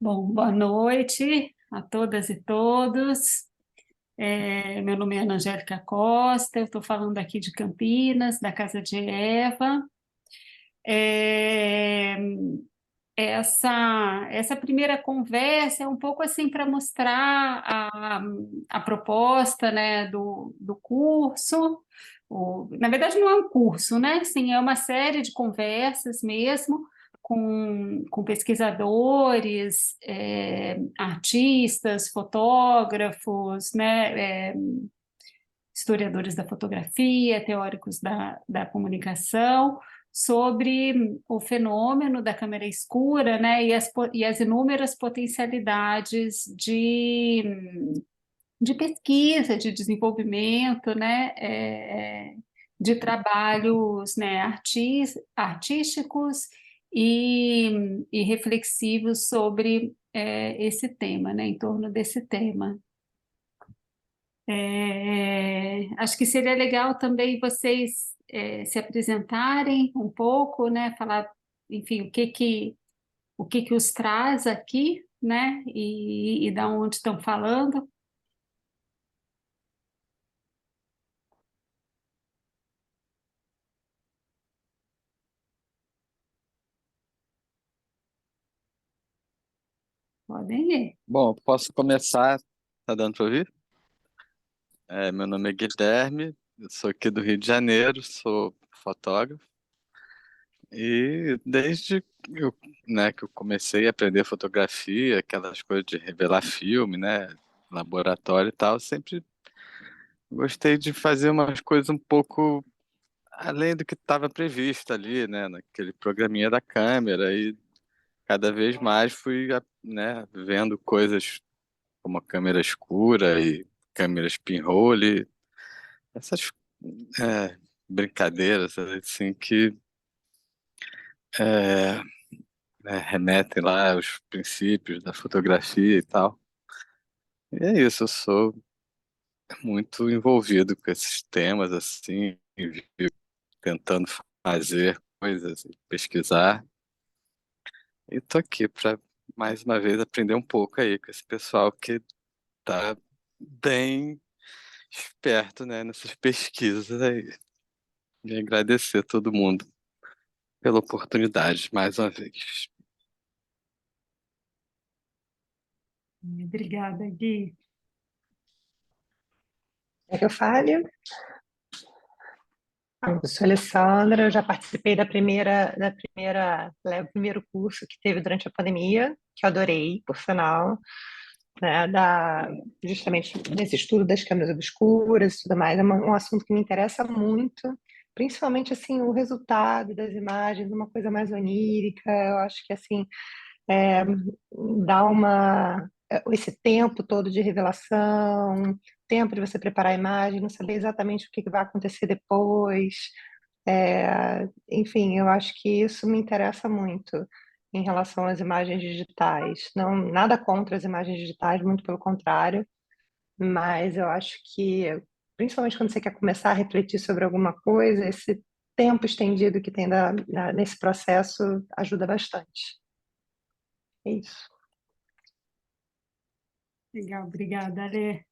Bom, boa noite a todas e todos. Meu nome é Ana Angélica Costa, eu estou falando aqui de Campinas, da Casa de Eva. É, essa primeira conversa é um pouco assim para mostrar a proposta, né, do curso. Na verdade, não é um curso, né? Sim, é uma série de conversas mesmo com pesquisadores, artistas, fotógrafos, né, historiadores da fotografia, teóricos da comunicação, sobre o fenômeno da câmera escura, né, e as inúmeras potencialidades de pesquisa, de desenvolvimento, né, de trabalhos, né, artísticos e reflexivos sobre esse tema, né, em torno desse tema. Acho que seria legal também vocês se apresentarem um pouco, né? Falar, enfim, o que que os traz aqui, né? E da onde estão falando. Podem ir. Bom, posso começar? Tá dando para ouvir? Meu nome é Guilherme, eu sou aqui do Rio de Janeiro, sou fotógrafo e desde que eu comecei a aprender fotografia, aquelas coisas de revelar filme, né, laboratório e tal, sempre gostei de fazer umas coisas um pouco além do que estava previsto ali, né, naquele programinha da câmera e cada vez mais fui, né, vendo coisas como a câmera escura e câmeras pinhole, essas brincadeiras assim que é, remetem lá aos princípios da fotografia e tal. E é isso, eu sou muito envolvido com esses temas assim, tentando fazer coisas, pesquisar. E tô aqui para mais uma vez aprender um pouco aí com esse pessoal que tá bem esperto, né, nessas pesquisas aí. E agradecer a todo mundo pela oportunidade mais uma vez. Obrigada, Gui. É que eu fale? Eu sou Alessandra, eu já participei do primeiro curso que teve durante a pandemia, que eu adorei, por sinal, né, justamente nesse estudo das câmeras obscuras e tudo mais. Um assunto que me interessa muito, principalmente assim o resultado das imagens, uma coisa mais onírica. Eu acho que assim é, dá esse tempo todo de revelação, tempo de você preparar a imagem, não saber exatamente o que vai acontecer depois. Enfim, eu acho que isso me interessa muito em relação às imagens digitais. Não, nada contra as imagens digitais, muito pelo contrário, mas eu acho que, principalmente quando você quer começar a refletir sobre alguma coisa, esse tempo estendido que tem nesse processo ajuda bastante. É isso. Legal, obrigada, Ale.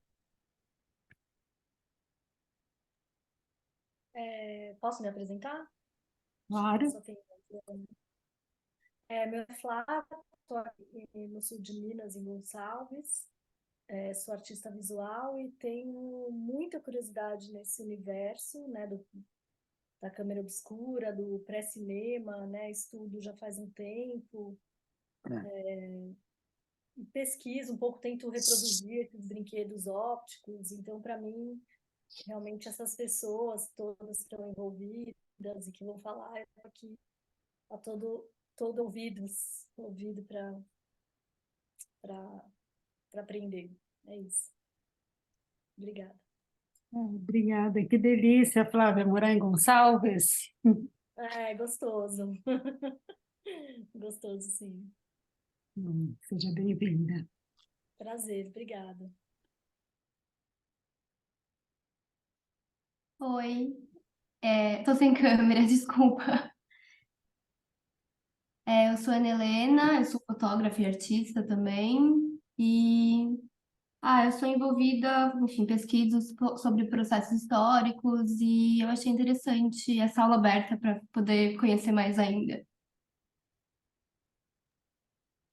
Posso me apresentar? Claro. Só tem... Meu nome é Flávia, estou aqui no sul de Minas, em Gonçalves. Sou artista visual e tenho muita curiosidade nesse universo, né, da câmera obscura, do pré-cinema, né, estudo já faz um tempo, pesquiso um pouco, tento reproduzir esses brinquedos ópticos, então, para mim, realmente essas pessoas todas que estão envolvidas e que vão falar, eu estou aqui a todo ouvido para aprender. É isso. Obrigada. Obrigada, que delícia, Flávia, morar em Gonçalves. Gostoso. Gostoso, sim. Seja bem-vinda. Prazer, obrigada. Oi, tô sem câmera, desculpa. Eu sou Ana Helena, eu sou fotógrafa e artista também. Eu sou envolvida, enfim, pesquisas sobre processos históricos e eu achei interessante essa aula aberta para poder conhecer mais ainda.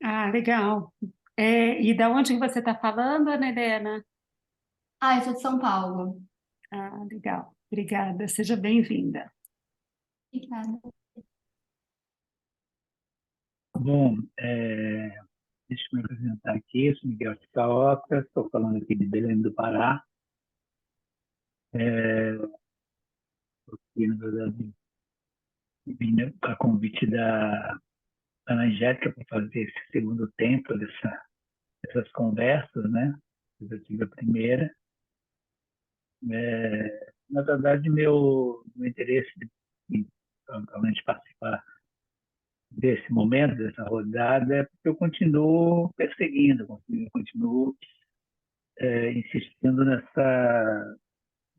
Ah, legal. E da onde que você está falando, Ana Helena? Eu sou de São Paulo. Ah, legal. Obrigada. Seja bem-vinda. Obrigada. Bom, deixa eu me apresentar aqui. Eu sou Miguel Chicaoca, estou falando aqui de Belém do Pará. E, na verdade, vim a convite da Ana Angélica para fazer esse segundo tempo dessas conversas, né? Eu tive a primeira. Na verdade, meu interesse em realmente participar desse momento, dessa rodada, é porque eu continuo perseguindo, eu continuo insistindo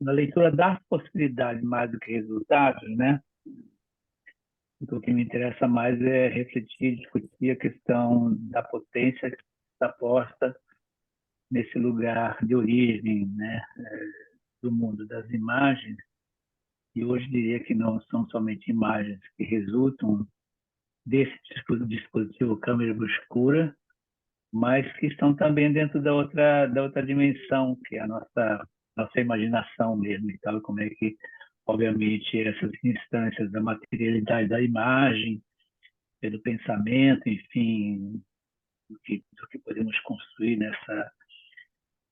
na leitura das possibilidades mais do que resultados, né? Então, o que me interessa mais é refletir, discutir a questão da potência que está posta nesse lugar de origem, né, do mundo das imagens. E hoje diria que não são somente imagens que resultam desse dispositivo câmera obscura, mas que estão também dentro da outra dimensão, que é a nossa imaginação mesmo e tal, como é que, obviamente, essas instâncias da materialidade da imagem, do pensamento, enfim, do que podemos construir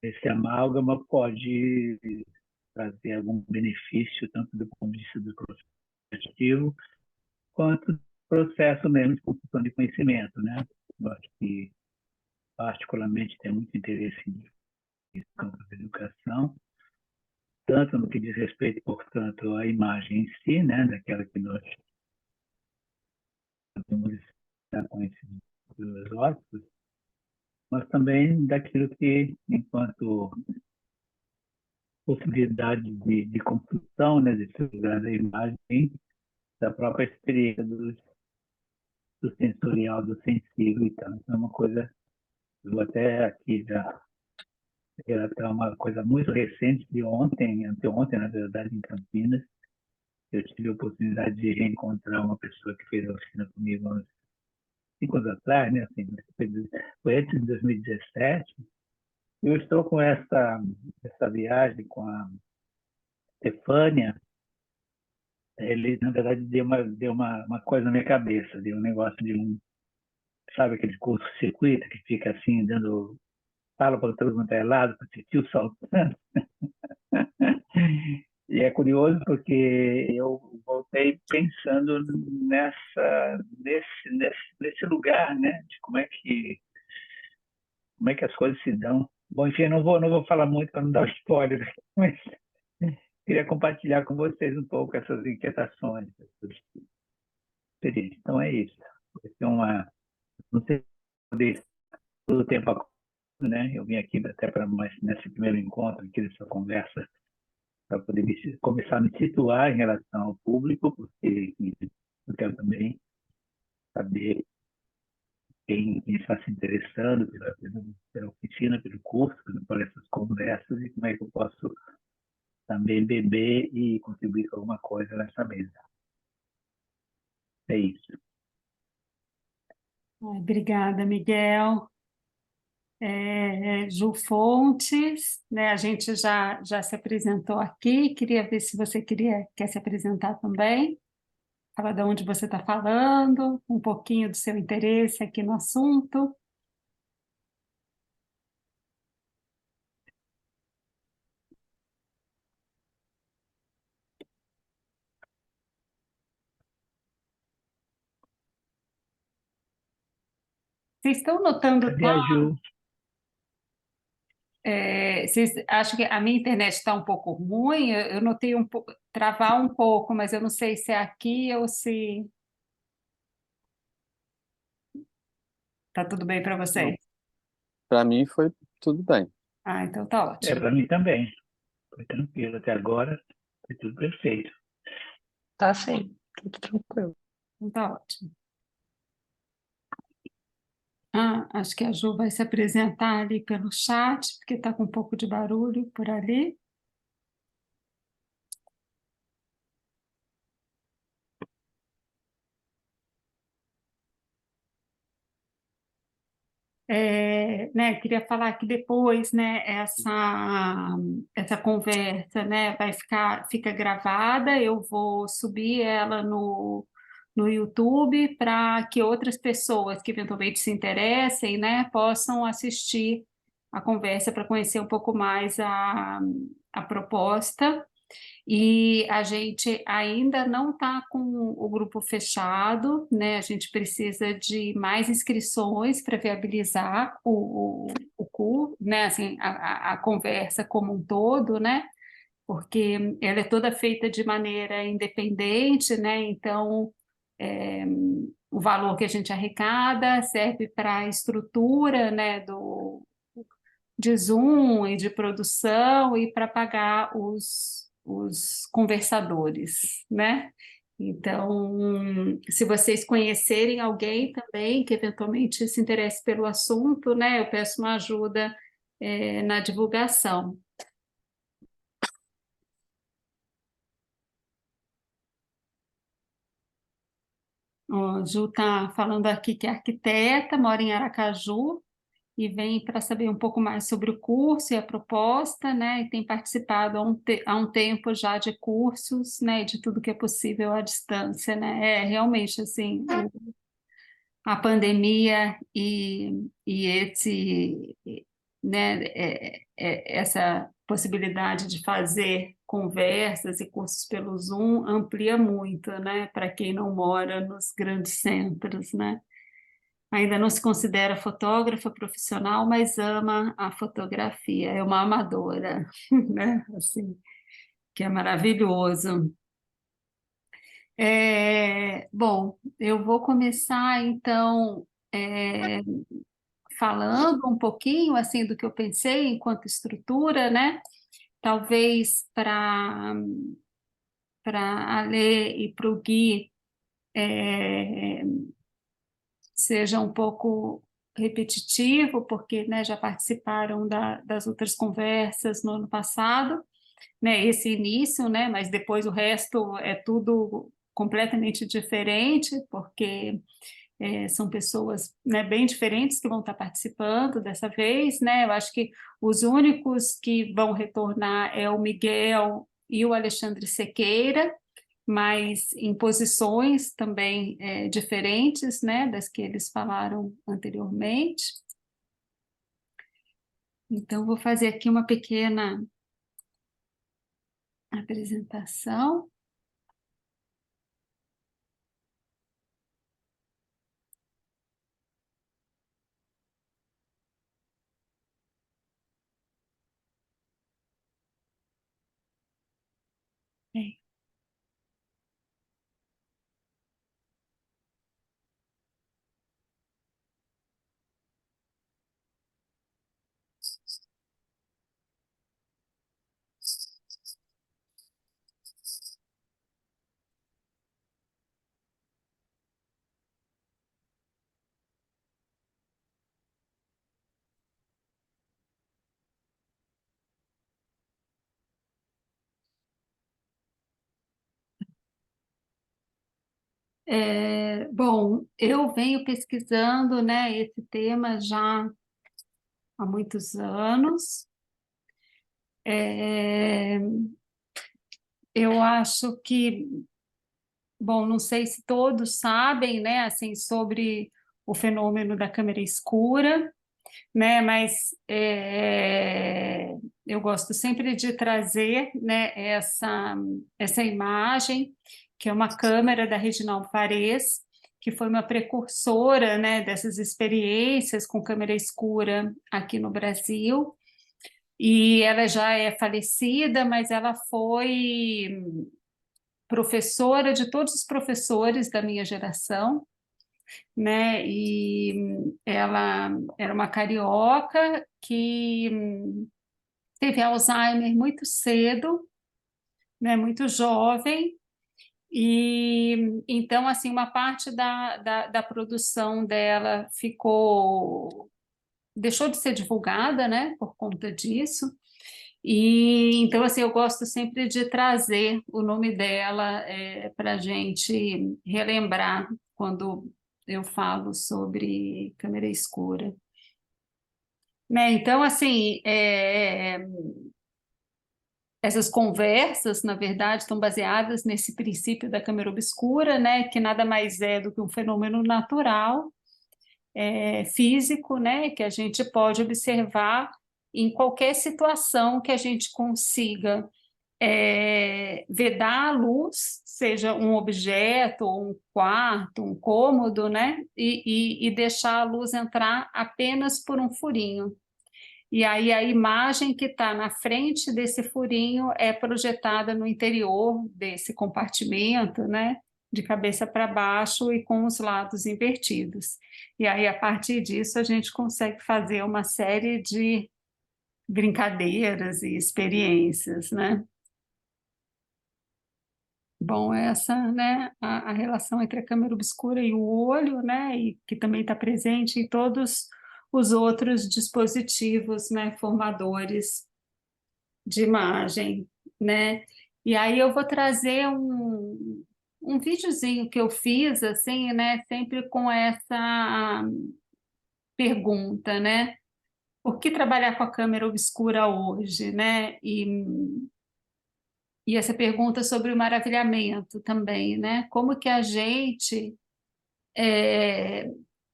nesse amálgama pode trazer algum benefício, tanto do ponto de vista do processo criativo, quanto do processo mesmo de construção de conhecimento, né? Eu acho que, particularmente, tem muito interesse em campo da educação, tanto no que diz respeito, portanto, à imagem em si, né, daquela que nós podemos estar conhecendo pelos olhos, mas também daquilo que, enquanto possibilidade de construção, né, desse lugar da imagem, da própria experiência do sensorial, do sensível e tal. Então, é uma coisa, eu vou até aqui já relatar uma coisa muito recente de ontem, anteontem, na verdade, em Campinas. Eu tive a oportunidade de reencontrar uma pessoa que fez a oficina comigo há uns 5 anos atrás, né? Assim, foi antes de 2017. Eu estou com essa viagem com a Stefânia. Ele, na verdade, deu uma coisa na minha cabeça, deu um negócio sabe aquele curto-circuito que fica assim, fala para todo mundo é lado, para sentir o saltando. E é curioso porque eu voltei pensando nesse lugar, né? De como é que as coisas se dão. Bom, enfim, eu não vou falar muito para não dar spoiler, mas queria compartilhar com vocês um pouco essas inquietações, essas experiências. Então é isso. Vai ser não sei se todo o tempo, né? Eu vim aqui até para nesse primeiro encontro aqui dessa conversa para poder começar a me situar em relação ao público, porque eu quero também saber quem está se interessando pela oficina, pelo curso, por essas conversas e como é que eu posso também beber e contribuir com alguma coisa nessa mesa. É isso. Obrigada, Miguel. Ju Fontes, né? A gente já se apresentou aqui. Queria ver se você quer se apresentar também. Falar de onde você está falando, um pouquinho do seu interesse aqui no assunto. Vocês estão notando Cadê a Ju? Vocês estão notando Cadê a Ju? vocês acham que a minha internet está um pouco ruim? Eu notei travar um pouco, mas eu não sei se é aqui ou se está tudo bem para vocês. Para mim foi tudo bem. Ah, então tá ótimo. Para mim também. Foi tranquilo até agora. Foi tudo perfeito. Tá sim, tudo tranquilo. Então tá ótimo. Ah, acho que a Ju vai se apresentar ali pelo chat, porque está com um pouco de barulho por ali. Né, queria falar que depois, né, essa conversa, né, fica gravada, eu vou subir ela no YouTube para que outras pessoas que eventualmente se interessem, né, possam assistir a conversa para conhecer um pouco mais a proposta. E a gente ainda não está com o grupo fechado, né? A gente precisa de mais inscrições para viabilizar o curso, né? Assim, a conversa como um todo, né? Porque ela é toda feita de maneira independente, né? Então, é, o valor que a gente arrecada serve para a estrutura, né? De Zoom e de produção e para pagar os conversadores, né? Então, se vocês conhecerem alguém também que eventualmente se interesse pelo assunto, né, eu peço uma ajuda, na divulgação. Ó, a Ju está falando aqui que é arquiteta, mora em Aracaju, e vem para saber um pouco mais sobre o curso e a proposta, né? E tem participado há um tempo já de cursos, né? De tudo que é possível à distância, né? É realmente assim, a pandemia e né? Essa possibilidade de fazer conversas e cursos pelo Zoom amplia muito, né? Para quem não mora nos grandes centros, né? Ainda não se considera fotógrafa profissional, mas ama a fotografia, é uma amadora, né? Assim, que é maravilhoso. Bom, eu vou começar então falando um pouquinho assim do que eu pensei enquanto estrutura, né? Talvez para a Lê e para o Gui seja um pouco repetitivo, porque, né, já participaram das outras conversas no ano passado, né, esse início, né, mas depois o resto é tudo completamente diferente, porque são pessoas, né, bem diferentes que vão estar participando dessa vez, né? Eu acho que os únicos que vão retornar é o Miguel e o Alexandre Sequeira, mas em posições também diferentes, né, das que eles falaram anteriormente. Então, vou fazer aqui uma pequena apresentação. Bem, bom, eu venho pesquisando, né, esse tema já há muitos anos. É, eu acho que, bom, não sei se todos sabem, né, assim, sobre o fenômeno da câmera escura, né, mas eu gosto sempre de trazer, né, essa imagem, que é uma câmera da Reginaldo Fares, que foi uma precursora, né, dessas experiências com câmera escura aqui no Brasil, e ela já é falecida, mas ela foi professora de todos os professores da minha geração, né? E ela era uma carioca que teve Alzheimer muito cedo, né? Muito jovem, E então, assim, uma parte da produção dela deixou de ser divulgada, né, por conta disso. E então, assim, eu gosto sempre de trazer o nome dela para a gente relembrar quando eu falo sobre câmera escura. Né? Então, assim, essas conversas, na verdade, estão baseadas nesse princípio da câmera obscura, né, que nada mais é do que um fenômeno natural, físico, né, que a gente pode observar em qualquer situação que a gente consiga vedar a luz, seja um objeto, ou um quarto, um cômodo, né, e deixar a luz entrar apenas por um furinho. E aí a imagem que está na frente desse furinho é projetada no interior desse compartimento, né? De cabeça para baixo e com os lados invertidos. E aí, a partir disso, a gente consegue fazer uma série de brincadeiras e experiências, né? Bom, essa, né, a relação entre a câmera obscura e o olho, né, e que também está presente em todos os outros dispositivos, né, formadores de imagem, né? E aí eu vou trazer um videozinho que eu fiz, assim, né, sempre com essa pergunta, né? Por que trabalhar com a câmera obscura hoje, né? E essa pergunta sobre o maravilhamento também, né? Como que a gente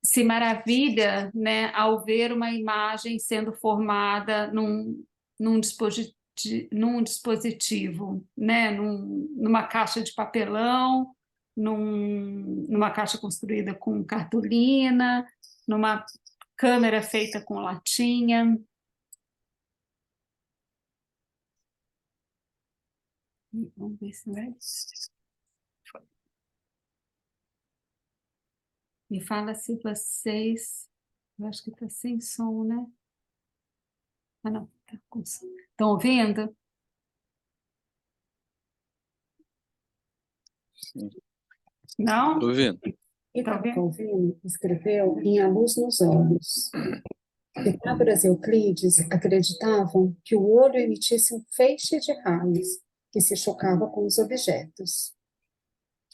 se maravilha, né, ao ver uma imagem sendo formada num dispositivo, né, numa caixa de papelão, numa caixa construída com cartolina, numa câmera feita com latinha. Vamos ver se vai. Me fala se vocês. Eu acho que está sem som, né? Ah, não, está com som. Estão ouvindo? Sim. Não? Tô ouvindo. Tá vendo? Calvino escreveu em A Luz nos Olhos. Pitágoras e Euclides acreditavam que o olho emitisse um feixe de raios que se chocava com os objetos.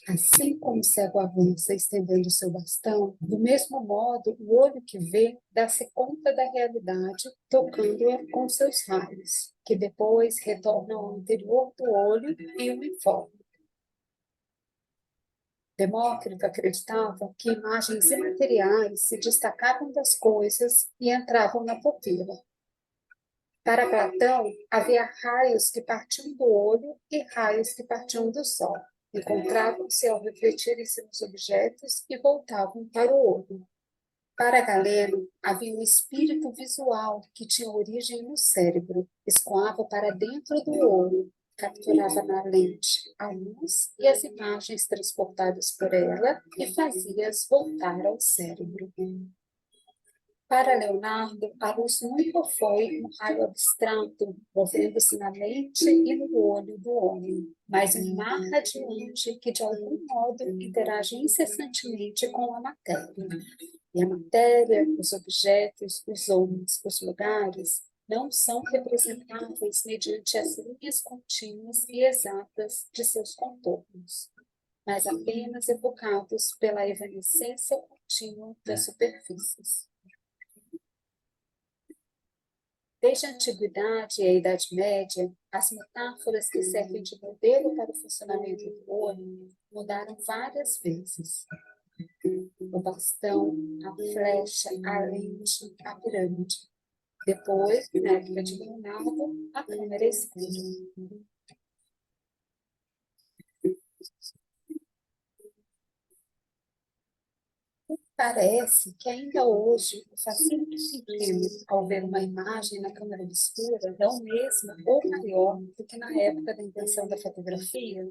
Assim como o cego avança estendendo seu bastão, do mesmo modo o olho que vê dá-se conta da realidade, tocando-a com seus raios, que depois retornam ao interior do olho e o informam. Demócrito acreditava que imagens imateriais se destacavam das coisas e entravam na pupila. Para Platão, havia raios que partiam do olho e raios que partiam do sol. Encontravam-se ao refletirem-se nos objetos e voltavam para o olho. Para Galeno, havia um espírito visual que tinha origem no cérebro, escoava para dentro do olho, capturava na lente a luz e as imagens transportadas por ela e fazia-as voltar ao cérebro. Para Leonardo, a luz nunca foi um raio abstrato, movendo-se na mente e no olho do homem, mas um mar radiante que, de algum modo, interage incessantemente com a matéria. E a matéria, os objetos, os homens, os lugares, não são representáveis mediante as linhas contínuas e exatas de seus contornos, mas apenas evocados pela evanescência contínua das superfícies. Desde a Antiguidade e a Idade Média, as metáforas que servem de modelo para o funcionamento do olho mudaram várias vezes. O bastão, a flecha, a lente, a pirâmide. Depois, na época de Leonardo, a câmera escura. Parece que ainda hoje o fascínio pequeno ao ver uma imagem na câmera obscura é o mesmo ou maior do que na época da invenção da fotografia.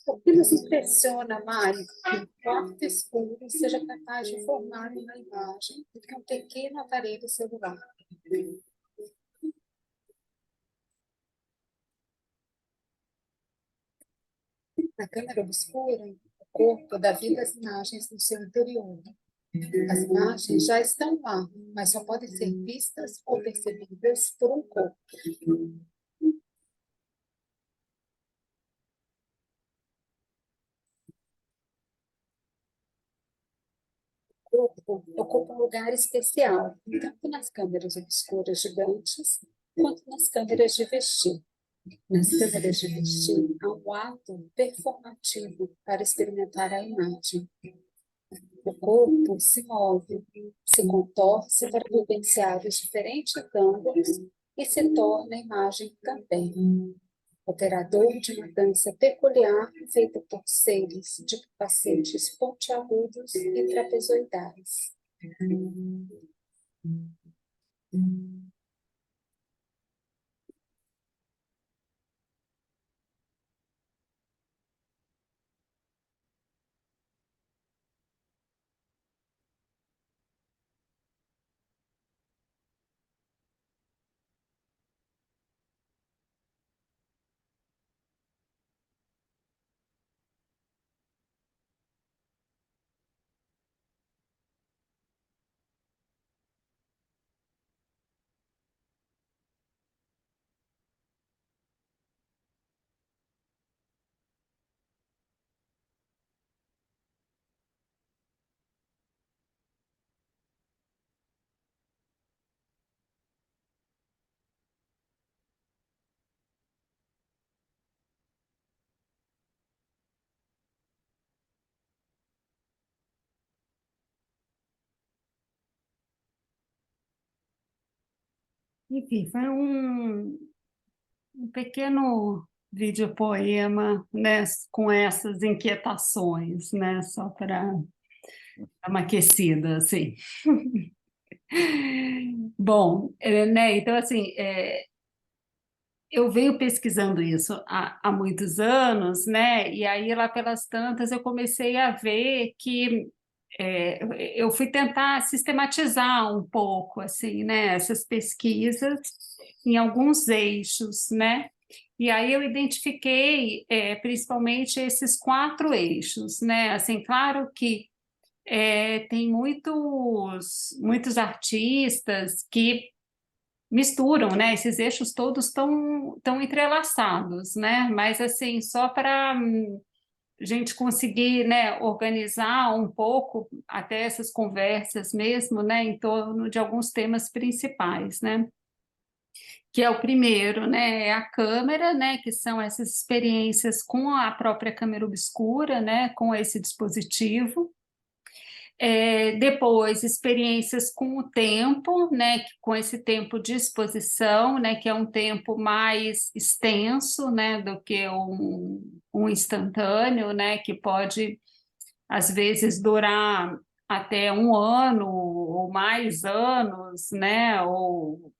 O que nos impressiona mais que um quarto escuro seja capaz de formar uma imagem do que um pequeno aparelho celular. Na câmera obscura, o corpo dá vida às imagens no seu interior. As imagens já estão lá, mas só podem ser vistas ou percebidas por um corpo. O corpo ocupa um lugar especial, tanto nas câmeras obscuras gigantes, quanto nas câmeras de vestir. Nas câmeras de vestir, há um ato performativo para experimentar a imagem. O corpo se move, se contorce para vivenciar os diferentes ângulos e se torna imagem também. Operador de uma dança peculiar feita por seres de capacetes pontiagudos e trapezoidais. Enfim, foi um pequeno videopoema, né, com essas inquietações, né, só para dar uma aquecida, assim. Bom, né, então, assim, eu venho pesquisando isso há muitos anos, né, e aí, lá pelas tantas, eu comecei a ver que eu fui tentar sistematizar um pouco, assim, né, essas pesquisas em alguns eixos, né, e aí eu identifiquei principalmente esses 4 eixos, né, assim, claro que tem muitos artistas que misturam, né, esses eixos todos tão entrelaçados, né, mas assim, só para gente conseguir, né, organizar um pouco até essas conversas mesmo, né, em torno de alguns temas principais, né, que é o primeiro, né, é a câmera, né, que são essas experiências com a própria câmera obscura, né, com esse dispositivo. Depois, experiências com o tempo, né, com esse tempo de exposição, né, que é um tempo mais extenso, né, do que um instantâneo, né, que pode, às vezes, durar até um ano ou mais anos, né, ou,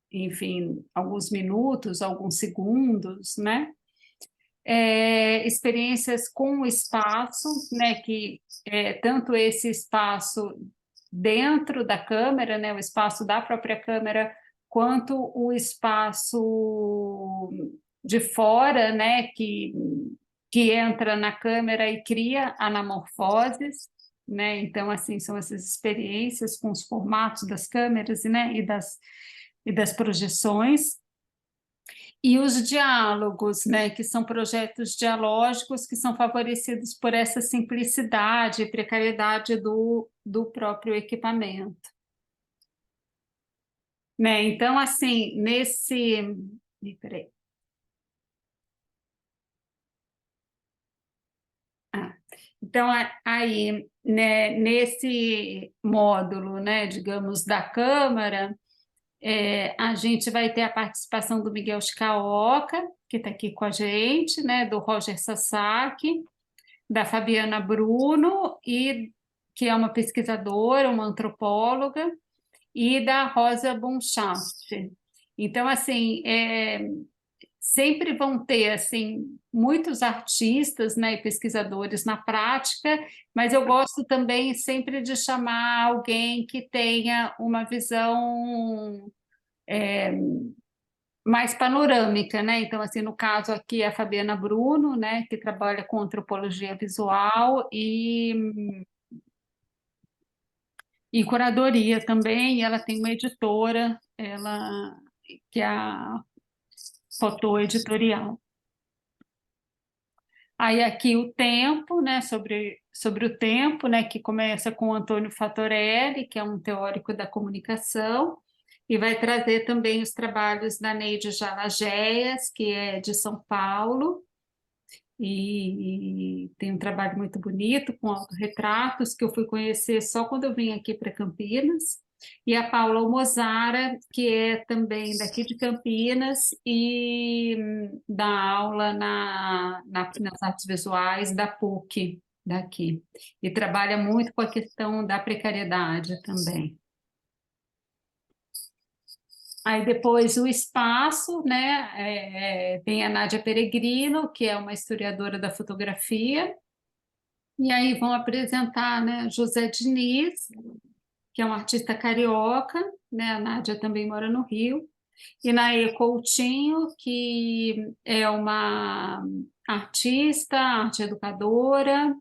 enfim, alguns minutos, alguns segundos, né? Experiências com o espaço, né, que tanto esse espaço dentro da câmera, né, o espaço da própria câmera, quanto o espaço de fora, né, que entra na câmera e cria anamorfoses, né? Então, assim, são essas experiências com os formatos das câmeras, né, e das projeções. E os diálogos, né, que são projetos dialógicos que são favorecidos por essa simplicidade e precariedade do próprio equipamento. Né? Então, assim, Peraí. Então, aí, né, nesse módulo, né, digamos, da Câmara, a gente vai ter a participação do Miguel Shikaoka, que está aqui com a gente, né, do Roger Sasaki, da Fabiana Bruno, que é uma pesquisadora, uma antropóloga, e da Rosa Bonschaft. Então, assim, sempre vão ter assim muitos artistas, né, e pesquisadores na prática, mas eu gosto também sempre de chamar alguém que tenha uma visão mais panorâmica, né? Então, assim, no caso aqui é a Fabiana Bruno, né, que trabalha com antropologia visual e curadoria também, e ela tem uma editora, ela que é a Foto Editorial. Aí aqui o tempo, né, sobre o tempo, né, que começa com o Antônio Fatorelli, que é um teórico da comunicação, e vai trazer também os trabalhos da Neide Jalagéias, que é de São Paulo, e tem um trabalho muito bonito com autorretratos, que eu fui conhecer só quando eu vim aqui para Campinas, e a Paula Almozara, que é também daqui de Campinas e dá aula nas artes visuais da PUC daqui, e trabalha muito com a questão da precariedade também. Aí depois o espaço, né? Tem a Nádia Peregrino, que é uma historiadora da fotografia, e aí vão apresentar, né, José Diniz, que é um artista carioca, né? A Nádia também mora no Rio, e Naê Coutinho, que é uma artista, arte educadora,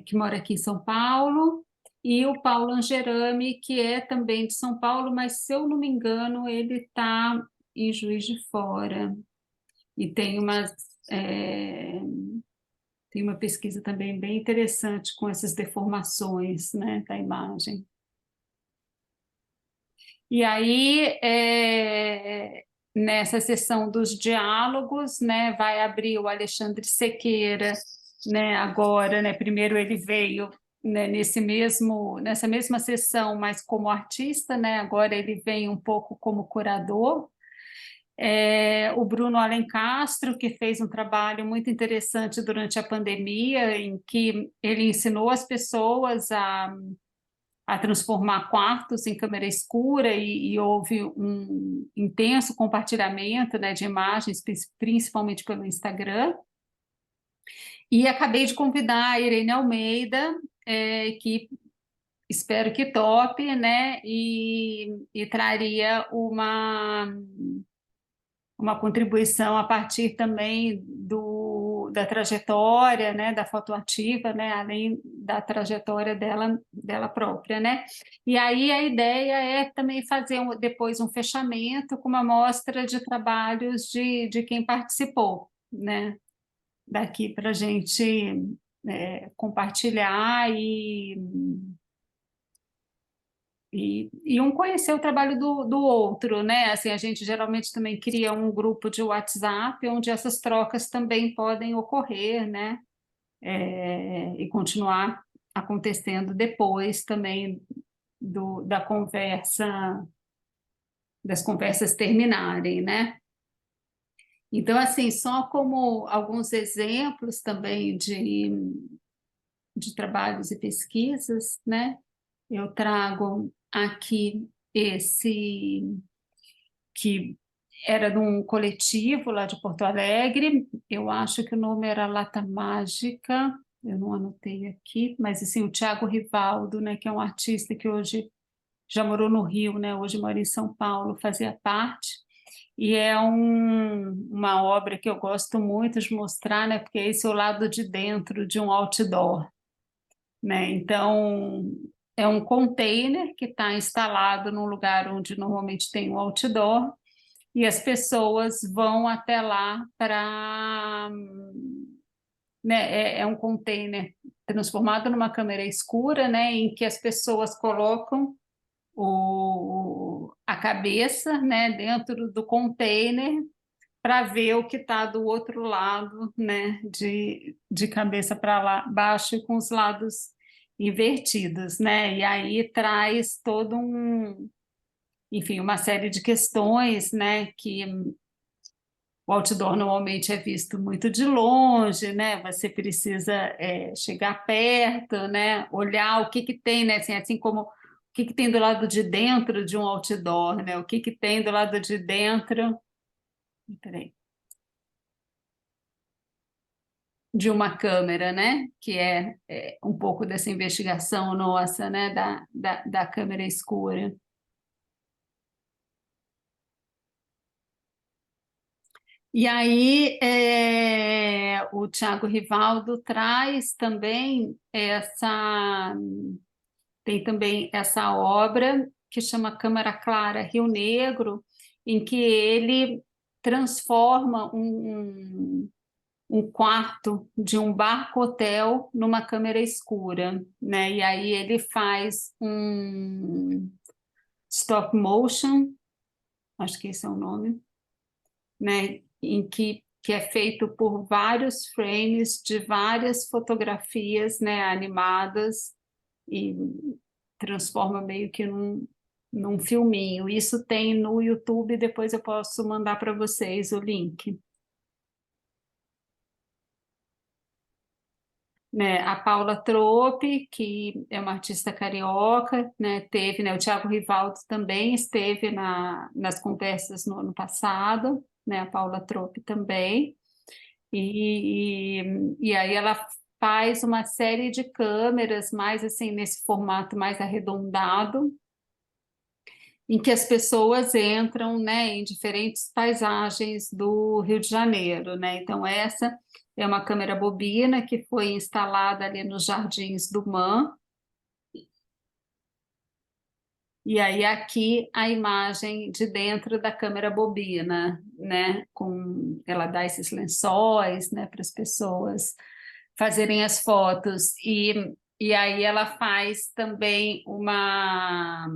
que mora aqui em São Paulo, e o Paulo Angerami, que é também de São Paulo, mas, se eu não me engano, ele está em Juiz de Fora. E é, tem uma pesquisa também bem interessante com essas deformações, né, da imagem. E aí, nessa sessão dos diálogos, né, vai abrir o Alexandre Sequeira, né, agora, né, primeiro ele veio, né, nessa mesma sessão, mas como artista, né, agora ele vem um pouco como curador. O Bruno Alencastro, que fez um trabalho muito interessante durante a pandemia, em que ele ensinou as pessoas a transformar quartos em câmera escura e houve um intenso compartilhamento, né, de imagens, principalmente pelo Instagram. E acabei de convidar a Irene Almeida, que espero que tope, né, e traria uma contribuição a partir também da trajetória, né, da fotoativa, né, além da trajetória dela própria, né? E aí a ideia é também fazer depois um fechamento com uma mostra de trabalhos de quem participou, né? Daqui para a gente compartilhar e um conhecer o trabalho do outro, né? Assim, a gente geralmente também cria um grupo de WhatsApp onde essas trocas também podem ocorrer, né? E continuar acontecendo depois também das conversas terminarem, né? Então, assim, só como alguns exemplos também de trabalhos e pesquisas, né? Eu trago aqui esse que era de um coletivo lá de Porto Alegre, eu acho que o nome era Lata Mágica, eu não anotei aqui, mas assim, o Tiago Rivaldo, né, que é um artista que hoje já morou no Rio, né, hoje mora em São Paulo, fazia parte, e é uma obra que eu gosto muito de mostrar, né, porque esse é o lado de dentro de um outdoor, né? Então, é um container que está instalado num lugar onde normalmente tem um outdoor, e as pessoas vão até lá para... né, é um container transformado numa câmera escura, né, em que as pessoas colocam a cabeça, né, dentro do container para ver o que está do outro lado, né, de cabeça para lá, baixo e com os lados invertidos, né? E aí traz enfim, uma série de questões, né, que o outdoor normalmente é visto muito de longe, né? Você precisa chegar perto, né? Olhar o que tem, né? Assim como o que tem do lado de dentro de um outdoor, né? O que tem do lado de dentro, peraí, de uma câmera, né? Que é um pouco dessa investigação nossa, né? Da câmera escura. E aí, o Tiago Rivaldo traz também tem também essa obra que chama Câmara Clara, Rio Negro, em que ele transforma um quarto de um barco-hotel numa câmara escura, né? E aí ele faz um stop motion, acho que esse é o nome, né? Em que é feito por vários frames de várias fotografias, né, animadas e transforma meio que num filminho. Isso tem no YouTube, depois eu posso mandar para vocês o link. Né, a Paula Trope, que é uma artista carioca, né, teve, né, o Tiago Rivaldo também esteve nas conversas no ano passado, né, a Paula Trope também, e aí ela faz uma série de câmeras mais assim nesse formato mais arredondado, em que as pessoas entram, né, em diferentes paisagens do Rio de Janeiro, né? Então essa é uma câmera bobina que foi instalada ali nos Jardins do Man. E aí aqui a imagem de dentro da câmera bobina, né? Ela dá esses lençóis, né, para as pessoas fazerem as fotos. E aí ela faz também uma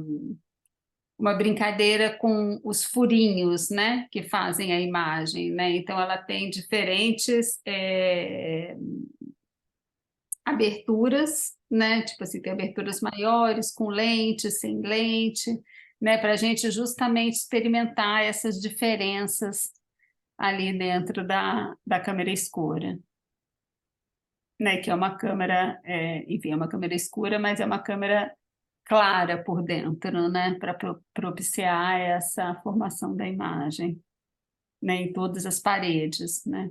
brincadeira com os furinhos, né, que fazem a imagem, né? Então ela tem diferentes aberturas, né? Tipo assim, tem aberturas maiores, com lente, sem lente, né? Para a gente justamente experimentar essas diferenças ali dentro da câmera escura. Né, que é uma câmera, enfim, é uma câmera escura, mas é uma câmera clara por dentro, né, para propiciar essa formação da imagem, né, em todas as paredes, né.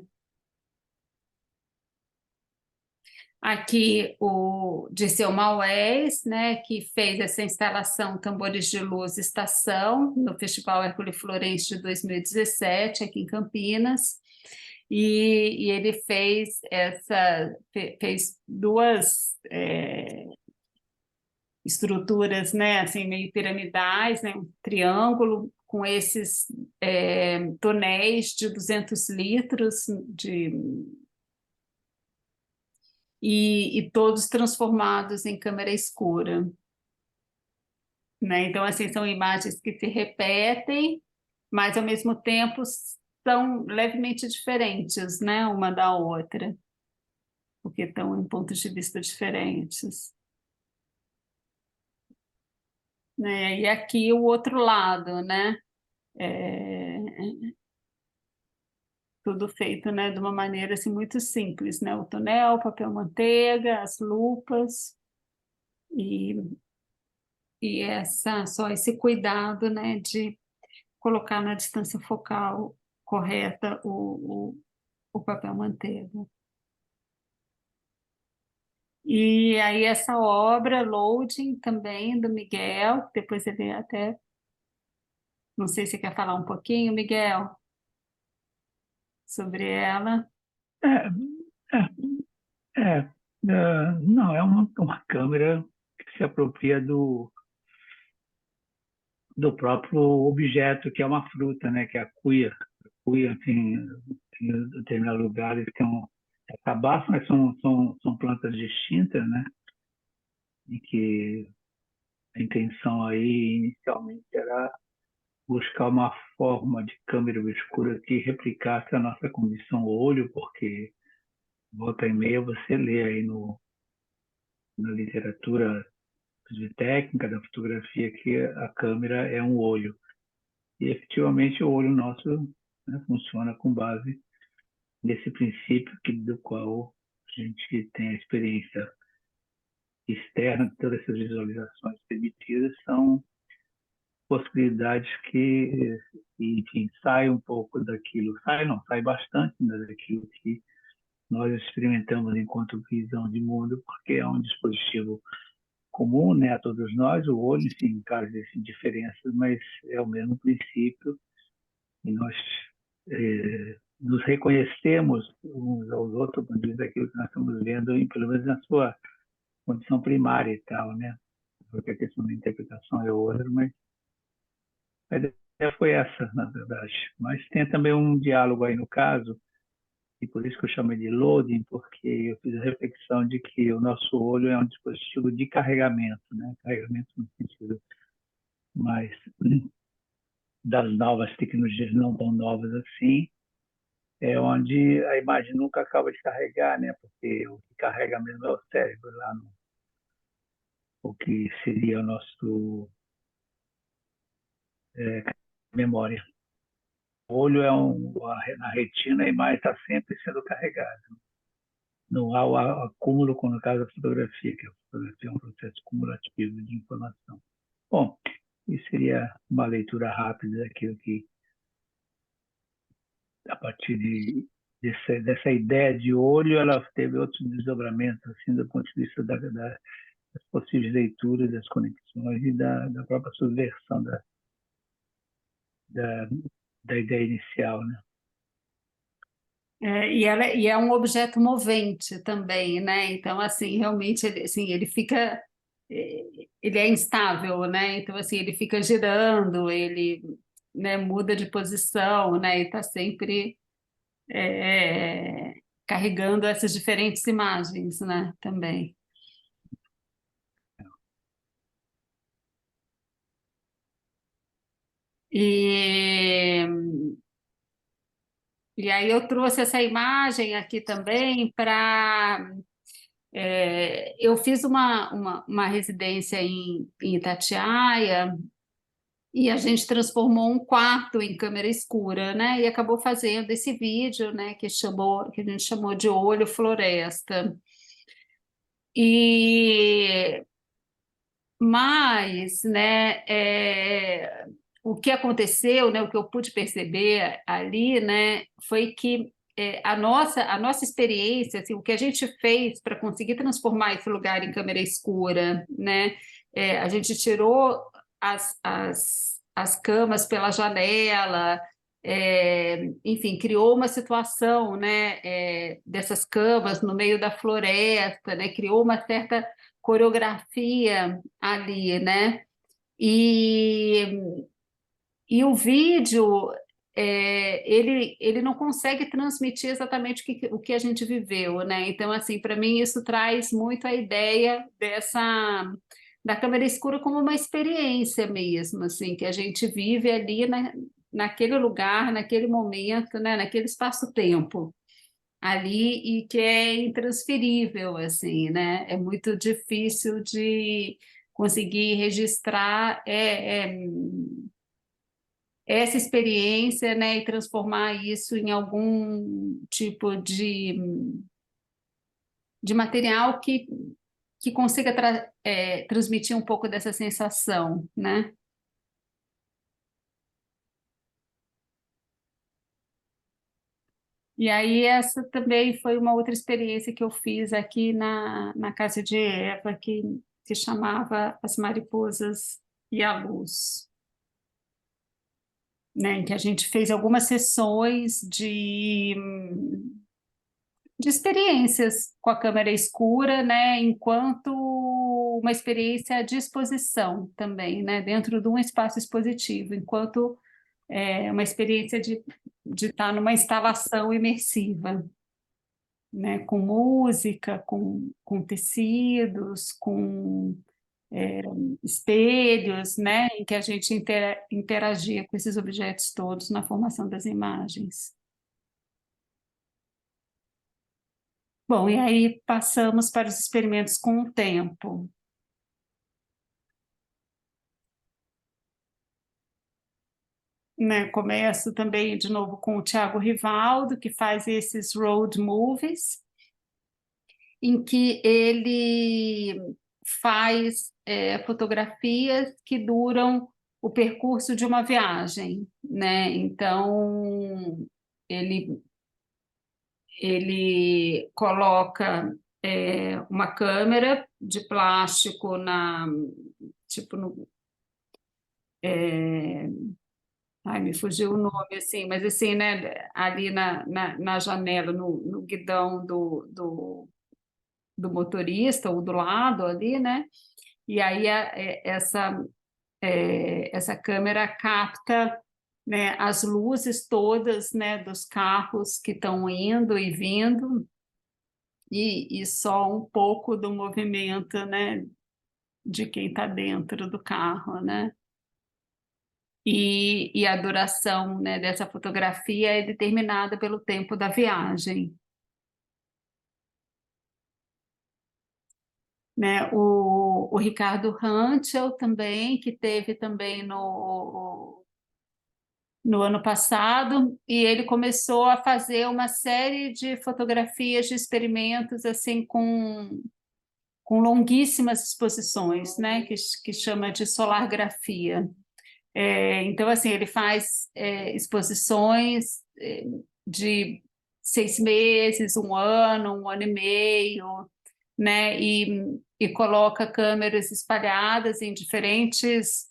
Aqui o Dirceu Maués, né, que fez essa instalação Tambores de Luz Estação no Festival Hércules Florence de 2017, aqui em Campinas. E ele fez duas estruturas, né, assim, meio piramidais, né, um triângulo com esses tonéis de 200 litros e todos transformados em câmera escura, né? Então, assim, são imagens que se repetem, mas ao mesmo tempo são levemente diferentes, né, uma da outra, porque estão em pontos de vista diferentes. Né? E aqui o outro lado, né? É, tudo feito, né, de uma maneira assim muito simples, né? O tonel, papel manteiga, as lupas e, só esse cuidado, né, de colocar na distância focal correta o papel manteiga. E aí essa obra, Loading, também, do Miguel, depois ele até, não sei se quer falar um pouquinho, Miguel, sobre ela. É, não, é uma câmera que se apropria do próprio objeto, que é uma fruta, né, que é a cuia. A cuia, assim, em determinados lugares tem cabaço, mas são plantas distintas, né, e que a intenção aí inicialmente era buscar uma forma de câmera obscura que replicasse a nossa condição olho, porque volta e meia você lê aí na literatura de técnica da fotografia que a câmera é um olho. E efetivamente o olho nosso, né, funciona com base nesse princípio do qual a gente tem a experiência externa. Todas essas visualizações permitidas são possibilidades que, enfim, sai um pouco daquilo, sai bastante, né, daquilo que nós experimentamos enquanto visão de mundo, porque é um dispositivo comum, né, a todos nós. O olho, sim, claro, existem diferenças, mas é o mesmo princípio, e nós nos reconhecemos uns aos outros, quando diz aquilo que nós estamos vendo, pelo menos na sua condição primária e tal, né? Porque a questão da interpretação é outra, mas a ideia foi essa, na verdade. Mas tem também um diálogo aí no caso, e por isso que eu chamei de loading, porque eu fiz a reflexão de que o nosso olho é um dispositivo de carregamento, né? Carregamento no sentido mais das novas tecnologias, não tão novas assim, é onde a imagem nunca acaba de carregar, né? Porque o que carrega mesmo é o cérebro lá no o que seria o nosso memória. O olho é na retina, a imagem está sempre sendo carregada. Não há o acúmulo, como no caso da fotografia, que a fotografia é um processo cumulativo de informação. Bom, isso seria uma leitura rápida daquilo que, a partir dessa ideia de olho, ela teve outros desdobramentos, assim, do ponto de vista das possíveis leituras, das conexões e da própria subversão da ideia inicial, né? E é um objeto movente também, né? Então, assim, realmente, ele fica, ele é instável, né? Então, assim, ele fica girando, ele, né, muda de posição, né? E está sempre é, carregando essas diferentes imagens, né? Também. E E aí eu trouxe essa imagem aqui também para... eu fiz uma residência em Itatiaia e a gente transformou um quarto em câmera escura, né? E acabou fazendo esse vídeo, né? Que a gente chamou de Olho Floresta. E Mas, né, o que aconteceu, né, o que eu pude perceber ali, né, foi que a nossa experiência, assim, o que a gente fez para conseguir transformar esse lugar em câmera escura, né, a gente tirou as camas pela janela, enfim, criou uma situação, né, dessas camas no meio da floresta, né, criou uma certa coreografia ali, né? E, e o vídeo, ele não consegue transmitir exatamente o que a gente viveu, né? Então, assim, para mim isso traz muito a ideia da câmera escura como uma experiência mesmo, assim, que a gente vive ali naquele lugar, naquele momento, né? Naquele espaço-tempo ali e que é intransferível, assim, né? É muito difícil de conseguir registrar essa experiência, né? E transformar isso em algum tipo de material que consiga transmitir um pouco dessa sensação, né? E aí essa também foi uma outra experiência que eu fiz aqui na casa de Eva, que se chamava As Mariposas e a Luz, né? Em que a gente fez algumas sessões de experiências com a câmera escura, né? Enquanto uma experiência de exposição também, né? Dentro de um espaço expositivo, enquanto uma experiência de estar numa instalação imersiva, né, com música, com tecidos, com espelhos, né, em que a gente interagia com esses objetos todos na formação das imagens. Bom, e aí passamos para os experimentos com o tempo. Né, começo também de novo com o Thiago Rivaldo, que faz esses road movies, em que ele faz fotografias que duram o percurso de uma viagem, né? Então ele coloca uma câmera de plástico tipo Ai, me fugiu o nome, assim, mas assim, né, ali na janela, no guidão do motorista, ou do lado ali, né? E aí essa câmera capta, né, as luzes todas, né, dos carros que estão indo e vindo, e só um pouco do movimento, né, de quem está dentro do carro, né? E a duração, né, dessa fotografia é determinada pelo tempo da viagem, né? O Ricardo Hantschel também, que teve também no ano passado, e ele começou a fazer uma série de fotografias de experimentos assim com longuíssimas exposições, né, que chama de solargrafia. Então, assim, ele faz exposições de 6 meses, um ano e meio, né, e coloca câmeras espalhadas em diferentes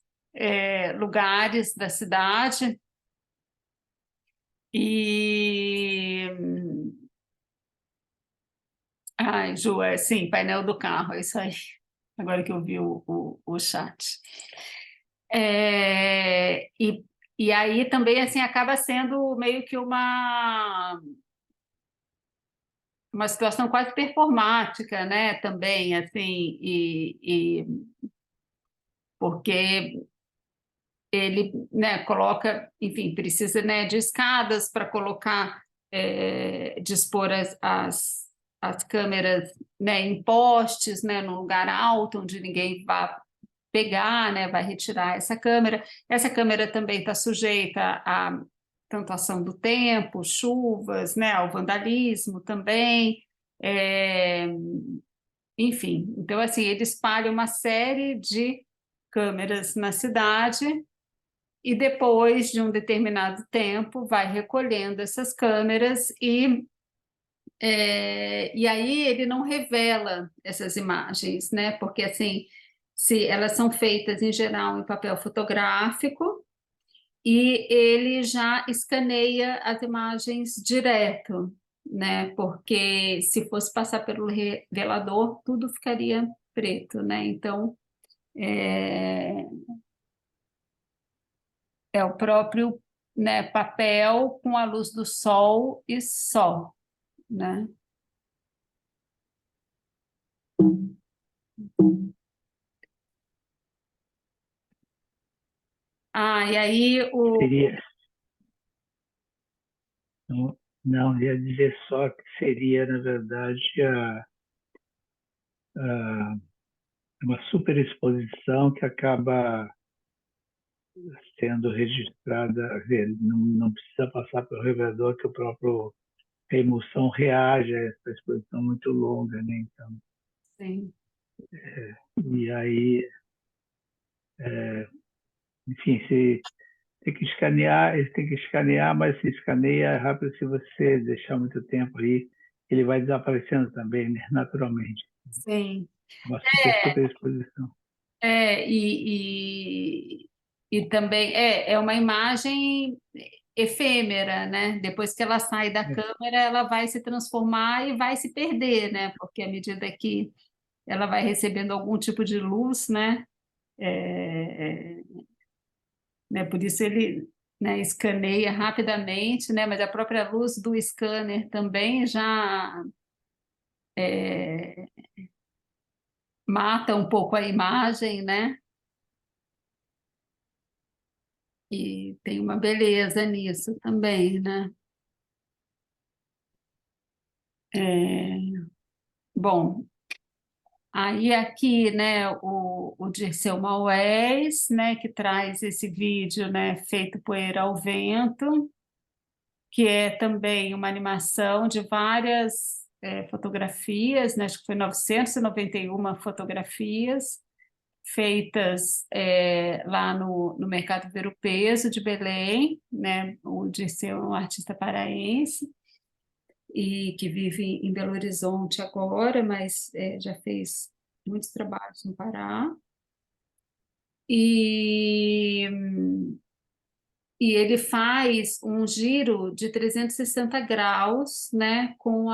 lugares da cidade. E. Ai, Ju, sim, painel do carro, é isso aí. Agora que eu vi o chat. E aí também assim acaba sendo meio que uma situação quase performática, né? Também, assim, porque ele, né, coloca, enfim, precisa, né, de escadas para colocar, dispor as câmeras, né, em postes, né, num lugar alto onde ninguém vai pegar, né, vai retirar essa câmera. Essa câmera também está sujeita a tanto a ação do tempo, chuvas, né, ao vandalismo também. É, enfim, então assim, ele espalha uma série de câmeras na cidade e depois de um determinado tempo vai recolhendo essas câmeras e aí ele não revela essas imagens, né? Porque assim, se elas são feitas em geral em papel fotográfico e ele já escaneia as imagens direto, né? Porque se fosse passar pelo revelador, tudo ficaria preto, né? Então é, é o próprio, né, papel com a luz do sol e só, né? E aí Seria, não, não, ia dizer só que seria, na verdade, uma superexposição que acaba sendo registrada, quer dizer, não precisa passar pelo revelador, que a emulsão reage a essa exposição muito longa, né? Então, sim. e aí, enfim, se tem que escanear, ele tem que escanear, mas se escaneia rápido, se você deixar muito tempo aí, ele vai desaparecendo também, né? Naturalmente. Sim. Uma super exposição. E também é uma imagem efêmera, né? Depois que ela sai da câmera, ela vai se transformar e vai se perder, né? Porque à medida que ela vai recebendo algum tipo de luz, né? É, né? Por isso ele, né, escaneia rapidamente, né? Mas a própria luz do scanner também já mata um pouco a imagem, né? E tem uma beleza nisso também, né? Bom, aí aqui, né, o Dirceu Maués, né, que traz esse vídeo, né, feito Poeira ao Vento, que é também uma animação de várias fotografias, né, acho que foi 991 fotografias feitas lá no Mercado Ver o Peso de Belém, né, o Dirceu é um artista paraense, e que vive em Belo Horizonte agora, mas já fez muitos trabalhos no Pará. E e ele faz um giro de 360 graus, né, com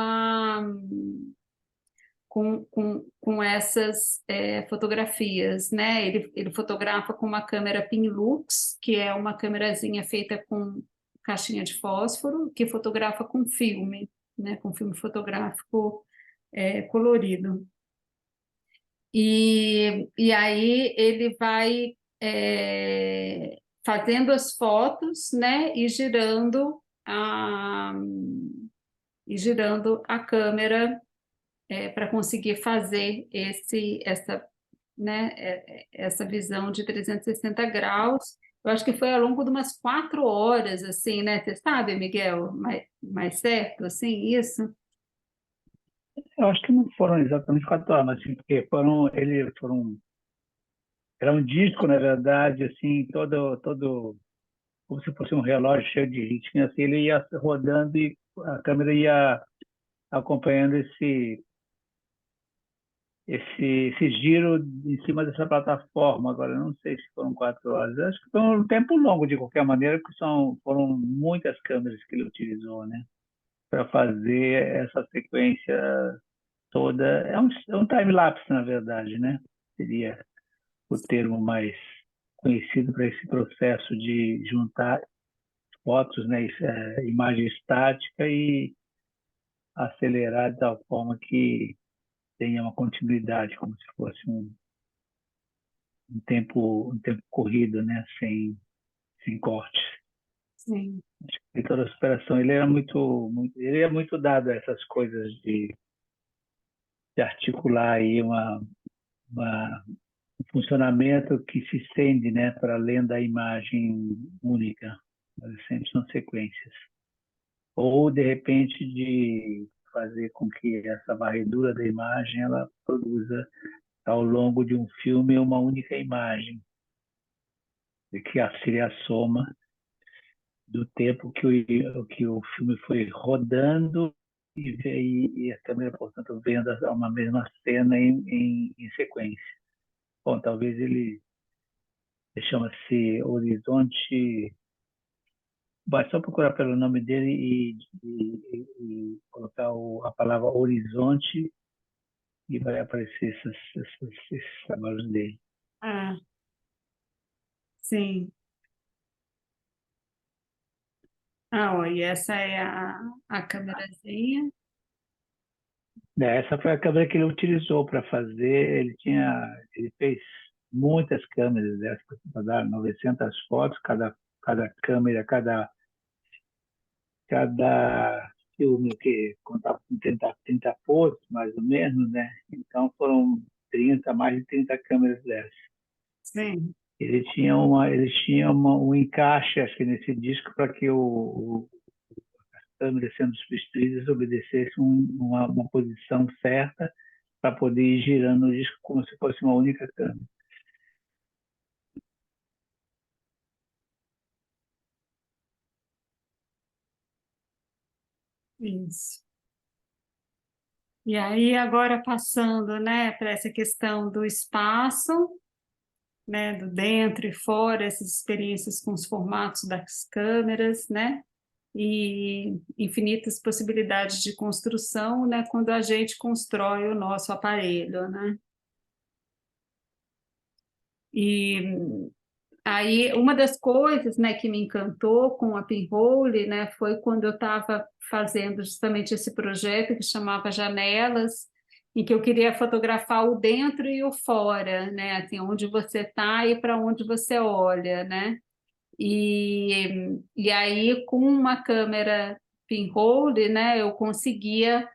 essas fotografias, né? Ele fotografa com uma câmera Pinlux, que é uma câmerazinha feita com caixinha de fósforo, que fotografa com filme, né? Com filme fotográfico colorido. E aí ele vai fazendo as fotos, né? E girando a câmera para conseguir fazer essa visão de 360 graus. Eu acho que foi ao longo de umas 4 horas, assim, né? Você sabe, Miguel, mais certo, assim, isso? Eu acho que não foram exatamente 4 horas, mas assim, porque era um disco, na verdade, assim, todo como se fosse um relógio cheio de ritmo, assim, ele ia rodando e a câmera ia acompanhando esse giro em cima dessa plataforma. Agora, eu não sei se foram 4 horas. Eu acho que foi um tempo longo, de qualquer maneira, porque foram muitas câmeras que ele utilizou, né, para fazer essa sequência toda. É um time-lapse, na verdade, né? Seria o termo mais conhecido para esse processo de juntar fotos, né, imagem estática e acelerar de tal forma que tenha uma continuidade, como se fosse um tempo corrido, né, sem cortes. Sim. E toda a superação, ele era ele é muito dado a essas coisas de articular aí um funcionamento que se estende, né, para além da imagem única. Mas sempre são sequências. Ou, de repente, de fazer com que essa varredura da imagem ela produza, ao longo de um filme, uma única imagem, que seria a soma do tempo que o filme foi rodando e a câmera, portanto, vendo uma mesma cena em sequência. Bom, talvez ele chama-se Horizonte. Vai só procurar pelo nome dele e colocar a palavra horizonte e vai aparecer esses trabalhos dele. Ah, sim. Ah, ó, e essa é a câmerazinha. Essa foi a câmera que ele utilizou para fazer. Ele fez muitas câmeras dessas para dar 900 fotos, cada câmera, cada filme que contava com 30 fotos, mais ou menos, né? Então foram mais de 30 câmeras dessas. Sim. Ele tinha um encaixe, acho que nesse disco, para que a câmera sendo substituída obedecesse uma posição certa para poder ir girando o disco como se fosse uma única câmera. Isso. E aí, agora passando, né, para essa questão do espaço, né, do dentro e fora, essas experiências com os formatos das câmeras, né, e infinitas possibilidades de construção, né, quando a gente constrói o nosso aparelho, né. E aí, uma das coisas, né, que me encantou com a Pinhole, né, foi quando eu estava fazendo justamente esse projeto que chamava Janelas, em que eu queria fotografar o dentro e o fora, né, assim, onde você está e para onde você olha, né. E aí, com uma câmera pinhole, né, eu conseguia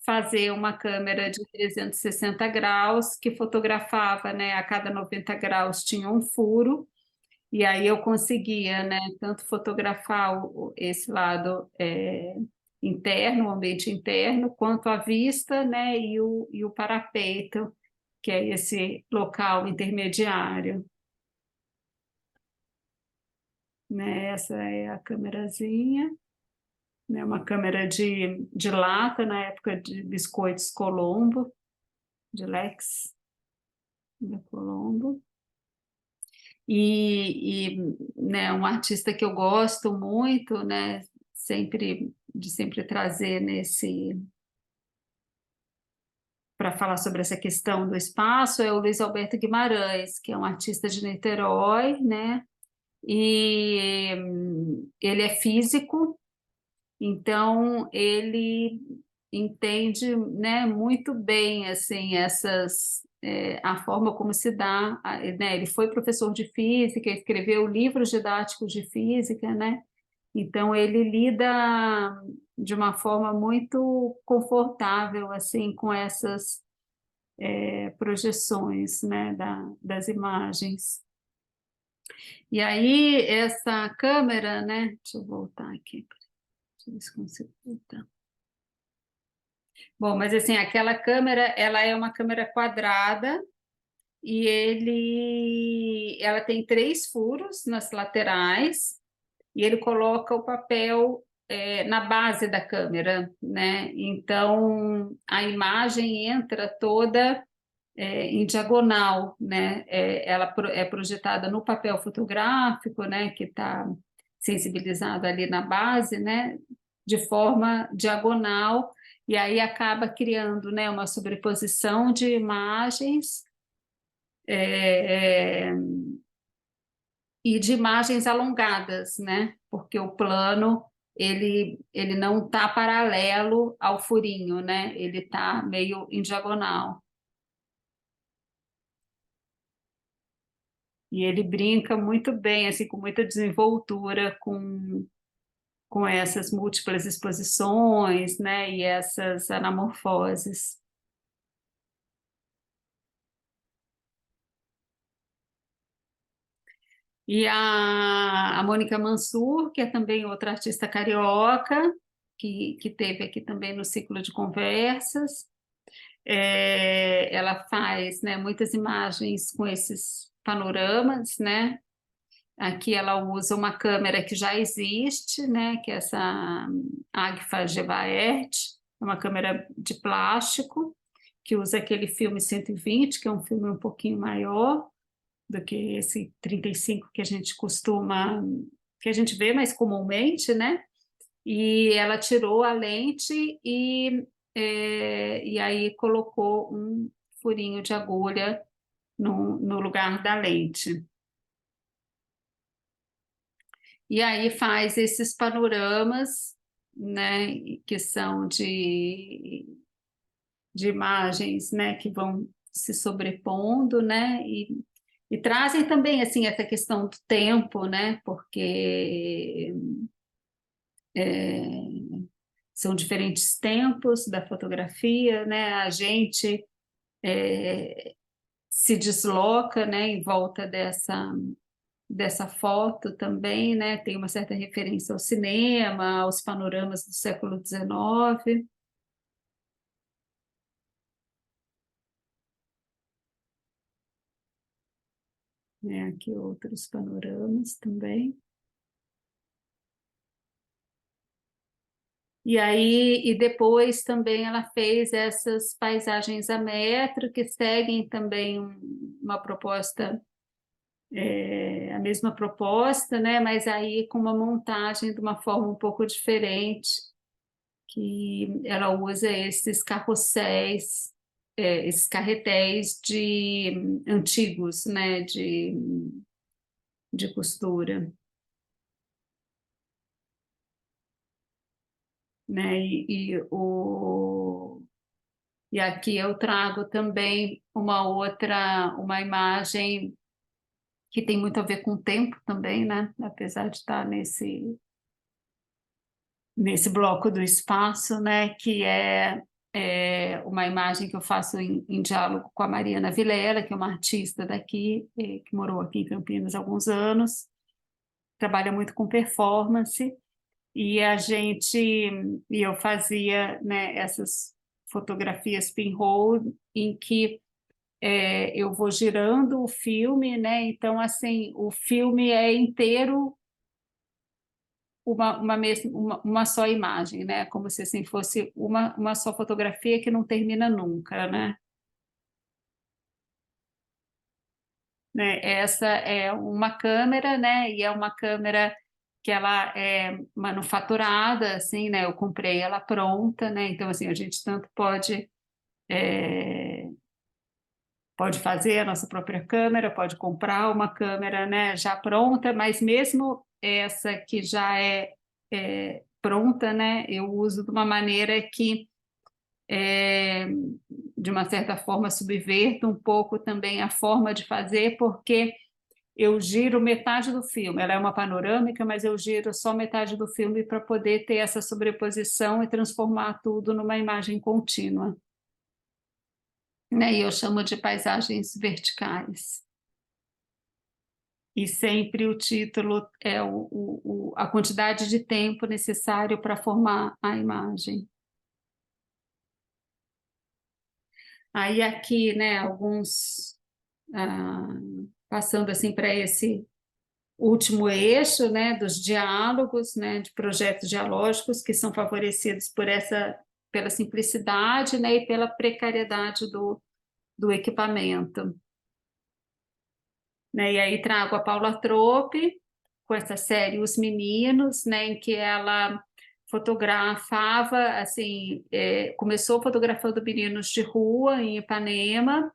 fazer uma câmera de 360 graus que fotografava, né, a cada 90 graus tinha um furo, e aí eu conseguia, né, tanto fotografar esse lado interno, o ambiente interno, quanto a vista, né, e o parapeito, que é esse local intermediário. Né? Essa é a câmerazinha, né? Uma câmera de lata, na época de biscoitos Colombo, de Lex, da Colombo. né, um artista que eu gosto muito, né, de sempre trazer para falar sobre essa questão do espaço é o Luiz Alberto Guimarães, que é um artista de Niterói, né? E ele é físico, então ele entende, né, muito bem assim a forma como se dá, né? Ele foi professor de física, escreveu livros didáticos de física, né? Então ele lida de uma forma muito confortável assim com essas projeções, né, das imagens. E aí essa câmera, né? Deixa eu voltar aqui, deixa eu ver se consigo voltar. Bom, mas assim, aquela câmera, ela é uma câmera quadrada e ela tem 3 furos nas laterais e ele coloca o papel na base da câmera, né? Então a imagem entra toda em diagonal, né? Ela é projetada no papel fotográfico, né? Que está sensibilizado ali na base, né? De forma diagonal, e aí acaba criando, né? Uma sobreposição de imagens é, é, e de imagens alongadas, né? Porque o plano ele não está paralelo ao furinho, né? Ele está meio em diagonal. E ele brinca muito bem, assim, com muita desenvoltura com essas múltiplas exposições, né, e essas anamorfoses. E a Mônica Mansur, que é também outra artista carioca, que teve aqui também no ciclo de conversas, ela faz, né, muitas imagens com esses panoramas, né? Aqui ela usa uma câmera que já existe, né, que é essa Agfa Gevaert, é uma câmera de plástico, que usa aquele filme 120, que é um filme um pouquinho maior do que esse 35 que a gente vê mais comumente, né? E ela tirou a lente e aí colocou um furinho de agulha no lugar da lente. E aí faz esses panoramas, né, que são de imagens, né, que vão se sobrepondo, né, e trazem também assim essa questão do tempo, né, porque é, são diferentes tempos da fotografia, né, a gente se desloca, né, em volta dessa foto também, né? Tem uma certa referência ao cinema, aos panoramas do século XIX. Né? Aqui outros panoramas também. E depois também ela fez essas paisagens a metro, que seguem também uma proposta, a mesma proposta, né? Mas aí com uma montagem de uma forma um pouco diferente, que ela usa esses carretéis antigos, né, de costura, né, e aqui eu trago também uma imagem que tem muito a ver com o tempo também, né, apesar de estar nesse bloco do espaço, né, que é uma imagem que eu faço em diálogo com a Mariana Vilela, que é uma artista daqui, que morou aqui em Campinas há alguns anos, trabalha muito com performance, e eu fazia, né, essas fotografias pinhole em que eu vou girando o filme, né, então assim, o filme é inteiro uma só imagem, né? Como se assim fosse uma só fotografia que não termina nunca, né? né? Essa é uma câmera, né? E é uma câmera que ela é manufaturada, assim, né? Eu comprei ela pronta, né? Então, assim, a gente tanto é, pode fazer a nossa própria câmera, pode comprar uma câmera, né, já pronta, mas mesmo essa que já é pronta, né, eu uso de uma maneira que, é, de uma certa forma, subverta um pouco também a forma de fazer, porque eu giro metade do filme. Ela é uma panorâmica, mas eu giro só metade do filme para poder ter essa sobreposição e transformar tudo numa imagem contínua, né? E eu chamo de paisagens verticais. E sempre o título é a quantidade de tempo necessário para formar a imagem. Aí aqui, né, alguns ah, passando assim para esse último eixo, né, dos diálogos, né, de projetos dialógicos que são favorecidos pela simplicidade, né, e pela precariedade do equipamento, né? E aí trago a Paula Trope com essa série Os Meninos, né, em que ela fotografava, assim, começou fotografando meninos de rua em Ipanema,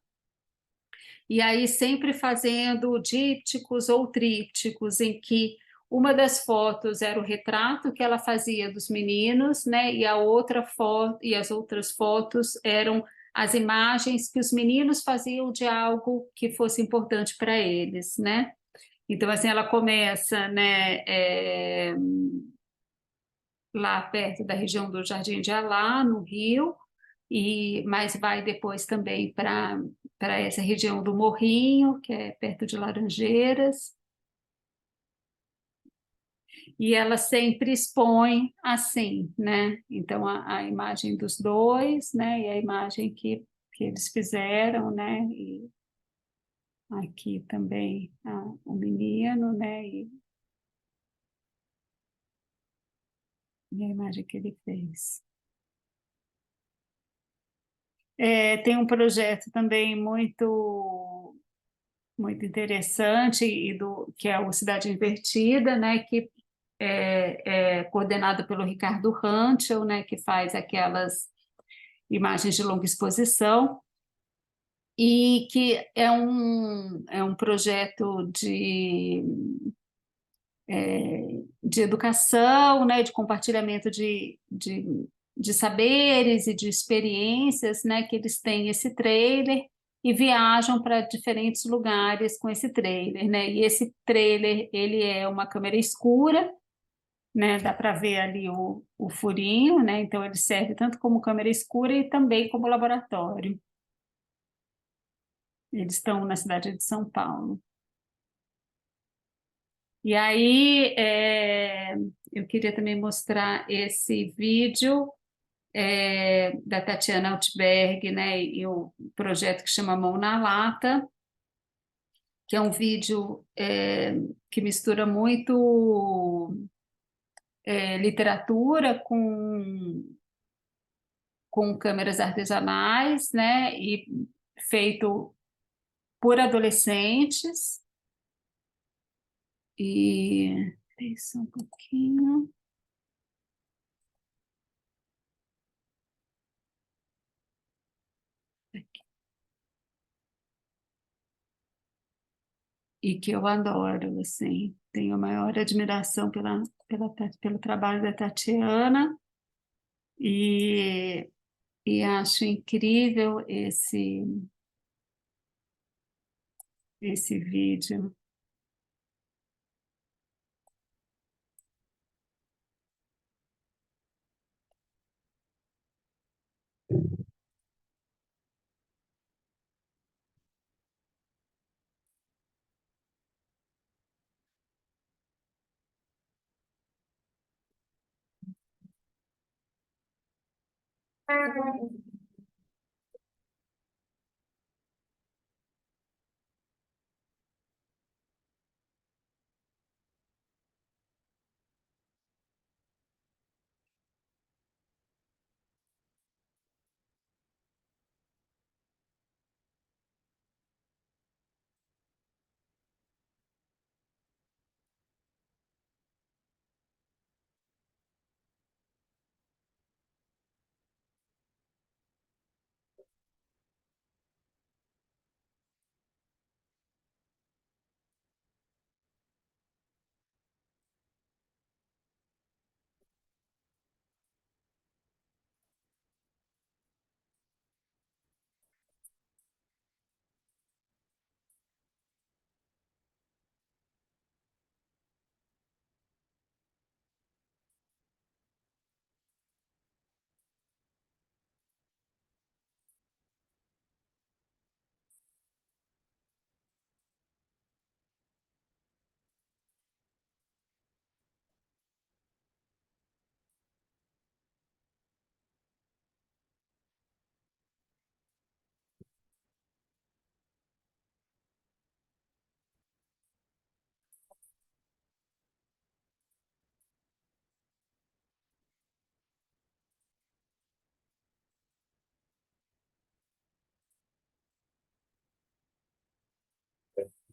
e aí sempre fazendo dípticos ou trípticos, em que uma das fotos era o retrato que ela fazia dos meninos, né, e a outra foto e as outras fotos eram as imagens que os meninos faziam de algo que fosse importante para eles, né? Então, assim, ela começa, né, lá perto da região do Jardim de Alá, no Rio, mas vai depois também para essa região do Morrinho, que é perto de Laranjeiras, e ela sempre expõe assim, né? Então, a imagem dos dois, né, e a imagem que eles fizeram, né, e aqui também o menino, né, e a imagem que ele fez. Tem um projeto também muito interessante que é o Cidade Invertida, né, que é coordenado pelo Ricardo Ranchel, né, que faz aquelas imagens de longa exposição e que é um projeto de educação, né, de compartilhamento de saberes e de experiências, né, que eles têm esse trailer e viajam para diferentes lugares com esse trailer, né? E esse trailer, ele é uma câmera escura, né? Dá para ver ali o furinho, né? Então ele serve tanto como câmera escura e também como laboratório. Eles estão na cidade de São Paulo. E aí, eu queria também mostrar esse vídeo da Tatiana Altberg, né, e o projeto que chama Mão na Lata, que é um vídeo que mistura muito literatura com câmeras artesanais, né, e feito por adolescentes. E isso um pouquinho. E que eu adoro, assim, tenho a maior admiração pelo trabalho da Tatiana e, e acho incrível esse vídeo.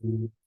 É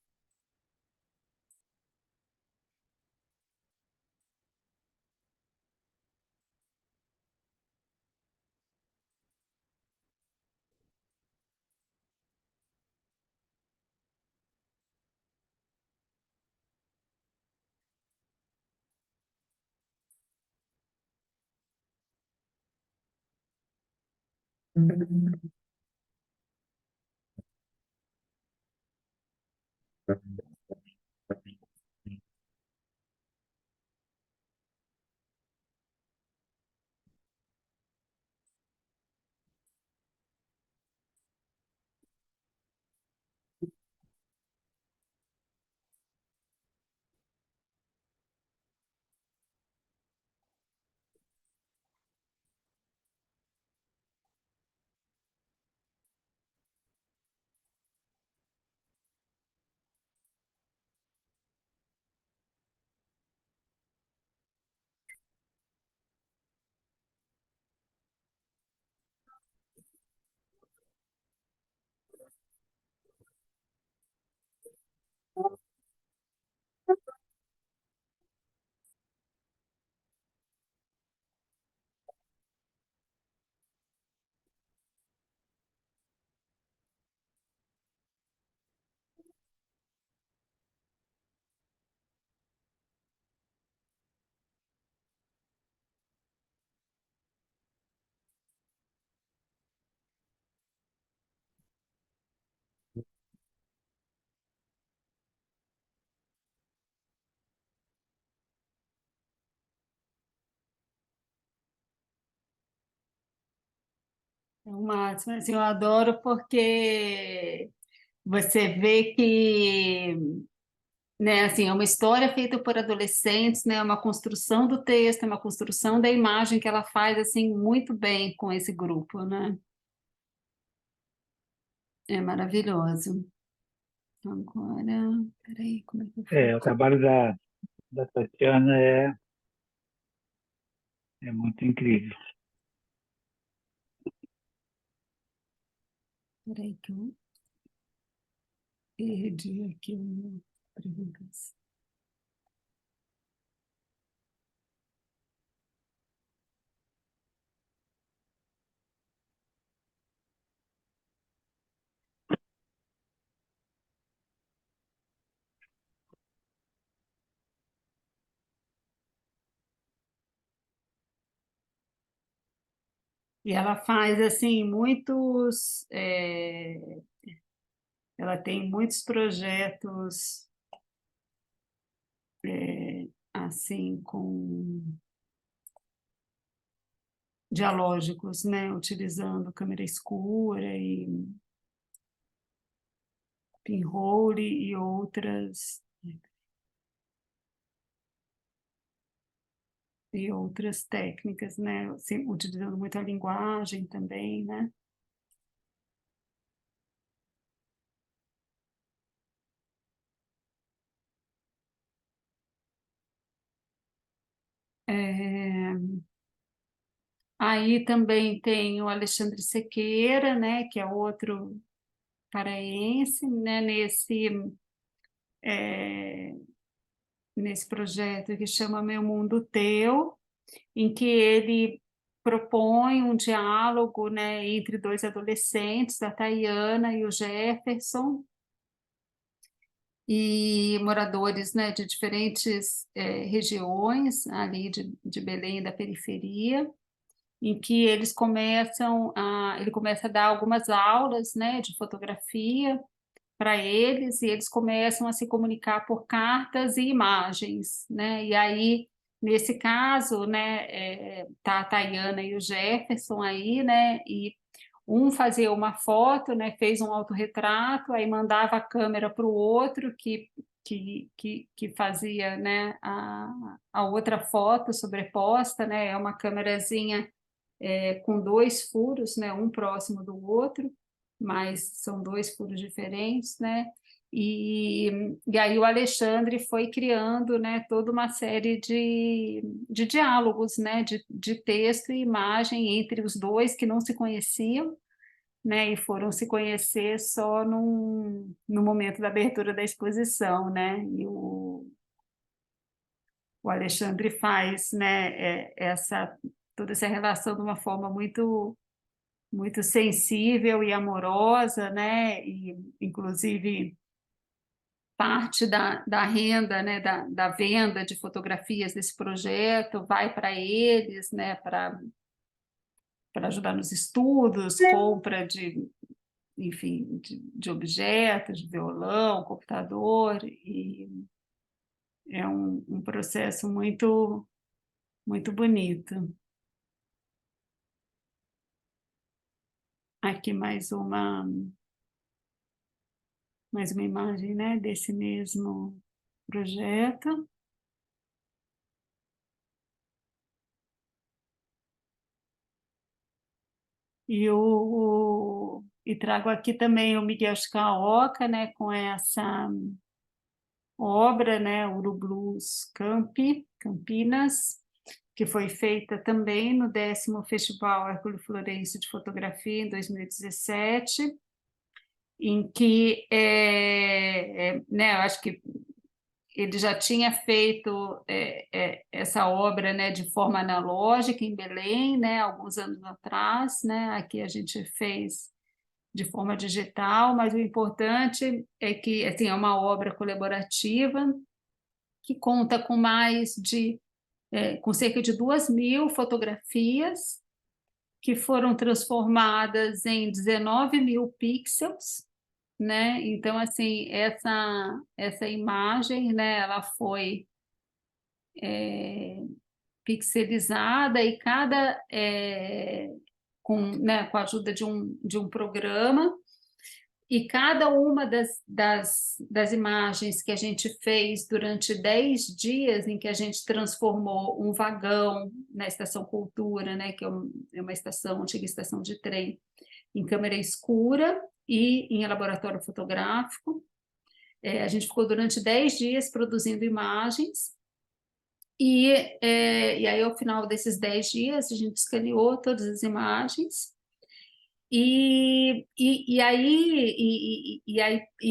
o máximo, assim, eu adoro porque você vê que, né, assim, é uma história feita por adolescentes, né, uma construção do texto, uma construção da imagem que ela faz, assim, muito bem com esse grupo, né? É maravilhoso. Agora, peraí, como é que eu O faço? trabalho da Tatiana é muito incrível. Peraí que eu perdi aqui a minha apresentação. E ela faz, assim, ela tem muitos projetos, assim, com dialógicos, né, utilizando câmera escura e pinhole e outras técnicas, né, assim, utilizando muito a linguagem também, né? É, Aí também tem o Alexandre Sequeira, né, que é outro paraense, né, é, nesse projeto que chama Meu Mundo Teu, em que ele propõe um diálogo, né, entre dois adolescentes, a Tayana e o Jefferson, e moradores, né, de diferentes regiões ali de Belém e da periferia, em que ele começa a dar algumas aulas, né, de fotografia para eles, e eles começam a se comunicar por cartas e imagens, né? E aí, nesse caso, né, tá a Tayana e o Jefferson aí, né? E um fazia uma foto, né, fez um autorretrato, aí mandava a câmera para o outro que fazia, né, a outra foto sobreposta, né? É uma câmerazinha com dois furos, né, um próximo do outro, mas são dois furos diferentes, né? E aí o Alexandre foi criando, né, toda uma série de diálogos, né, de texto e imagem entre os dois que não se conheciam, né, e foram se conhecer só no momento da abertura da exposição, né, e o Alexandre faz, né, toda essa relação de uma forma muito sensível e amorosa, né, e inclusive parte da renda, né, da venda de fotografias desse projeto vai para eles, né, para ajudar nos estudos, compra de, enfim, de objetos, de violão, computador, e é um processo muito bonito. Aqui mais uma imagem, né, desse mesmo projeto. E trago aqui também o Miguel Chicaoca, né, com essa obra, né, Urublues Campinas, que foi feita também no 10º Festival Hercúleo Florencio de Fotografia, em 2017, em que, né, eu acho que ele já tinha feito essa obra, né, de forma analógica em Belém, né, alguns anos atrás, né, aqui a gente fez de forma digital, mas o importante é que assim, é uma obra colaborativa que conta com cerca de 2.000 fotografias que foram transformadas em 19.000 pixels, né? Então, assim, essa imagem, né, ela foi pixelizada e com a ajuda de um programa, e cada uma das imagens que a gente fez durante 10 dias, em que a gente transformou um vagão na Estação Cultura, né, que é uma antiga estação de trem, em câmera escura e em laboratório fotográfico. A gente ficou durante 10 dias produzindo imagens, e aí, ao final desses 10 dias, a gente escaneou todas as imagens e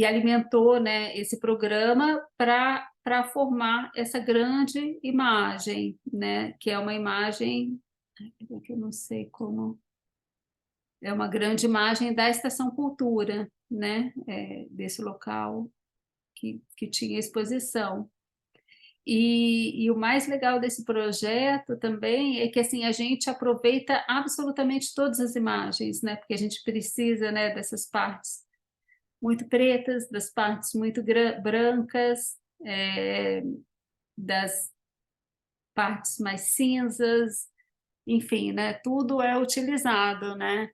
alimentou, né, esse programa para formar essa grande imagem, né, que é uma imagem que eu não sei como é uma grande imagem da Estação Cultura, né, desse local que tinha exposição. E o mais legal desse projeto também é que assim a gente aproveita absolutamente todas as imagens, né? Porque a gente precisa, né, dessas partes muito pretas, das partes muito brancas, das partes mais cinzas, enfim, né? Tudo é utilizado, né?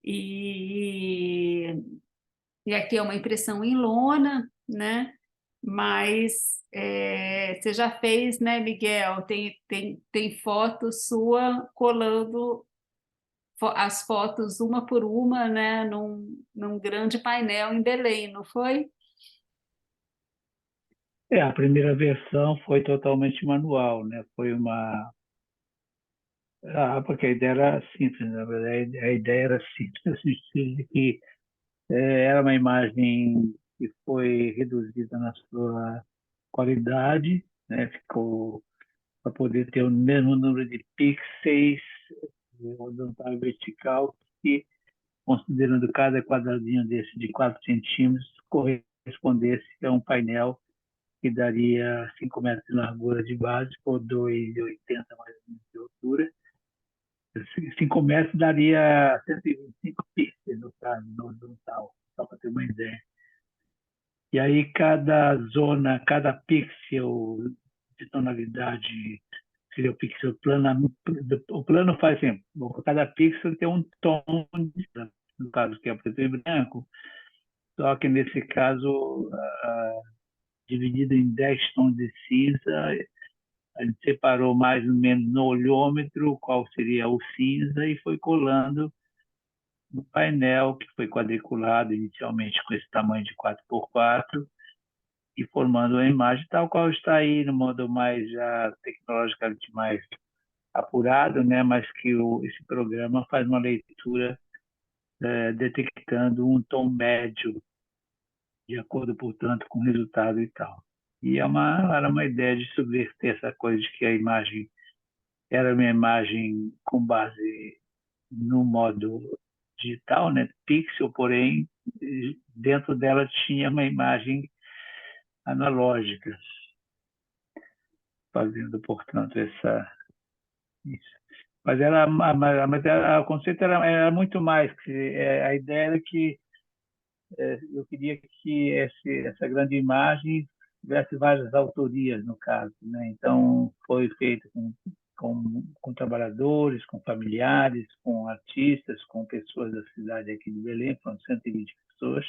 E, e aqui é uma impressão em lona, né? Mas você já fez, né, Miguel? Tem foto sua colando as fotos uma por uma, né, num grande painel em Belém, não foi? A primeira versão foi totalmente manual, né? Porque a ideia era simples, na verdade, a ideia era simples, no sentido de que era uma imagem que foi reduzida na sua qualidade, né? Ficou para poder ter o mesmo número de pixels horizontal e vertical, que, considerando cada quadradinho desse de 4 centímetros, correspondesse a um painel que daria 5 metros de largura de base por 2,80 mais ou menos de altura. 5 metros daria 125 pixels, no caso, no horizontal, só para ter uma ideia. E aí cada zona, cada pixel de tonalidade, seria o pixel plano. O plano faz assim, cada pixel tem um tom de branco, no caso que é preto e branco, só que nesse caso, dividido em 10 tons de cinza, a gente separou mais ou menos no olhômetro qual seria o cinza e foi colando no painel, que foi quadriculado inicialmente com esse tamanho de 4x4, e formando uma imagem tal qual está aí no modo mais já tecnologicamente mais apurado, né? Mas que esse programa faz uma leitura detectando um tom médio, de acordo, portanto, com o resultado e tal. E era uma ideia de subverter essa coisa de que a imagem era uma imagem com base no modo digital, né, pixel, porém, dentro dela tinha uma imagem analógica, fazendo, portanto, isso. Mas o conceito era muito mais, que a ideia era que eu queria que essa grande imagem tivesse várias autorias, no caso, né? Então, foi feito com trabalhadores, com familiares, com artistas, com pessoas da cidade aqui de Belém, foram 120 pessoas,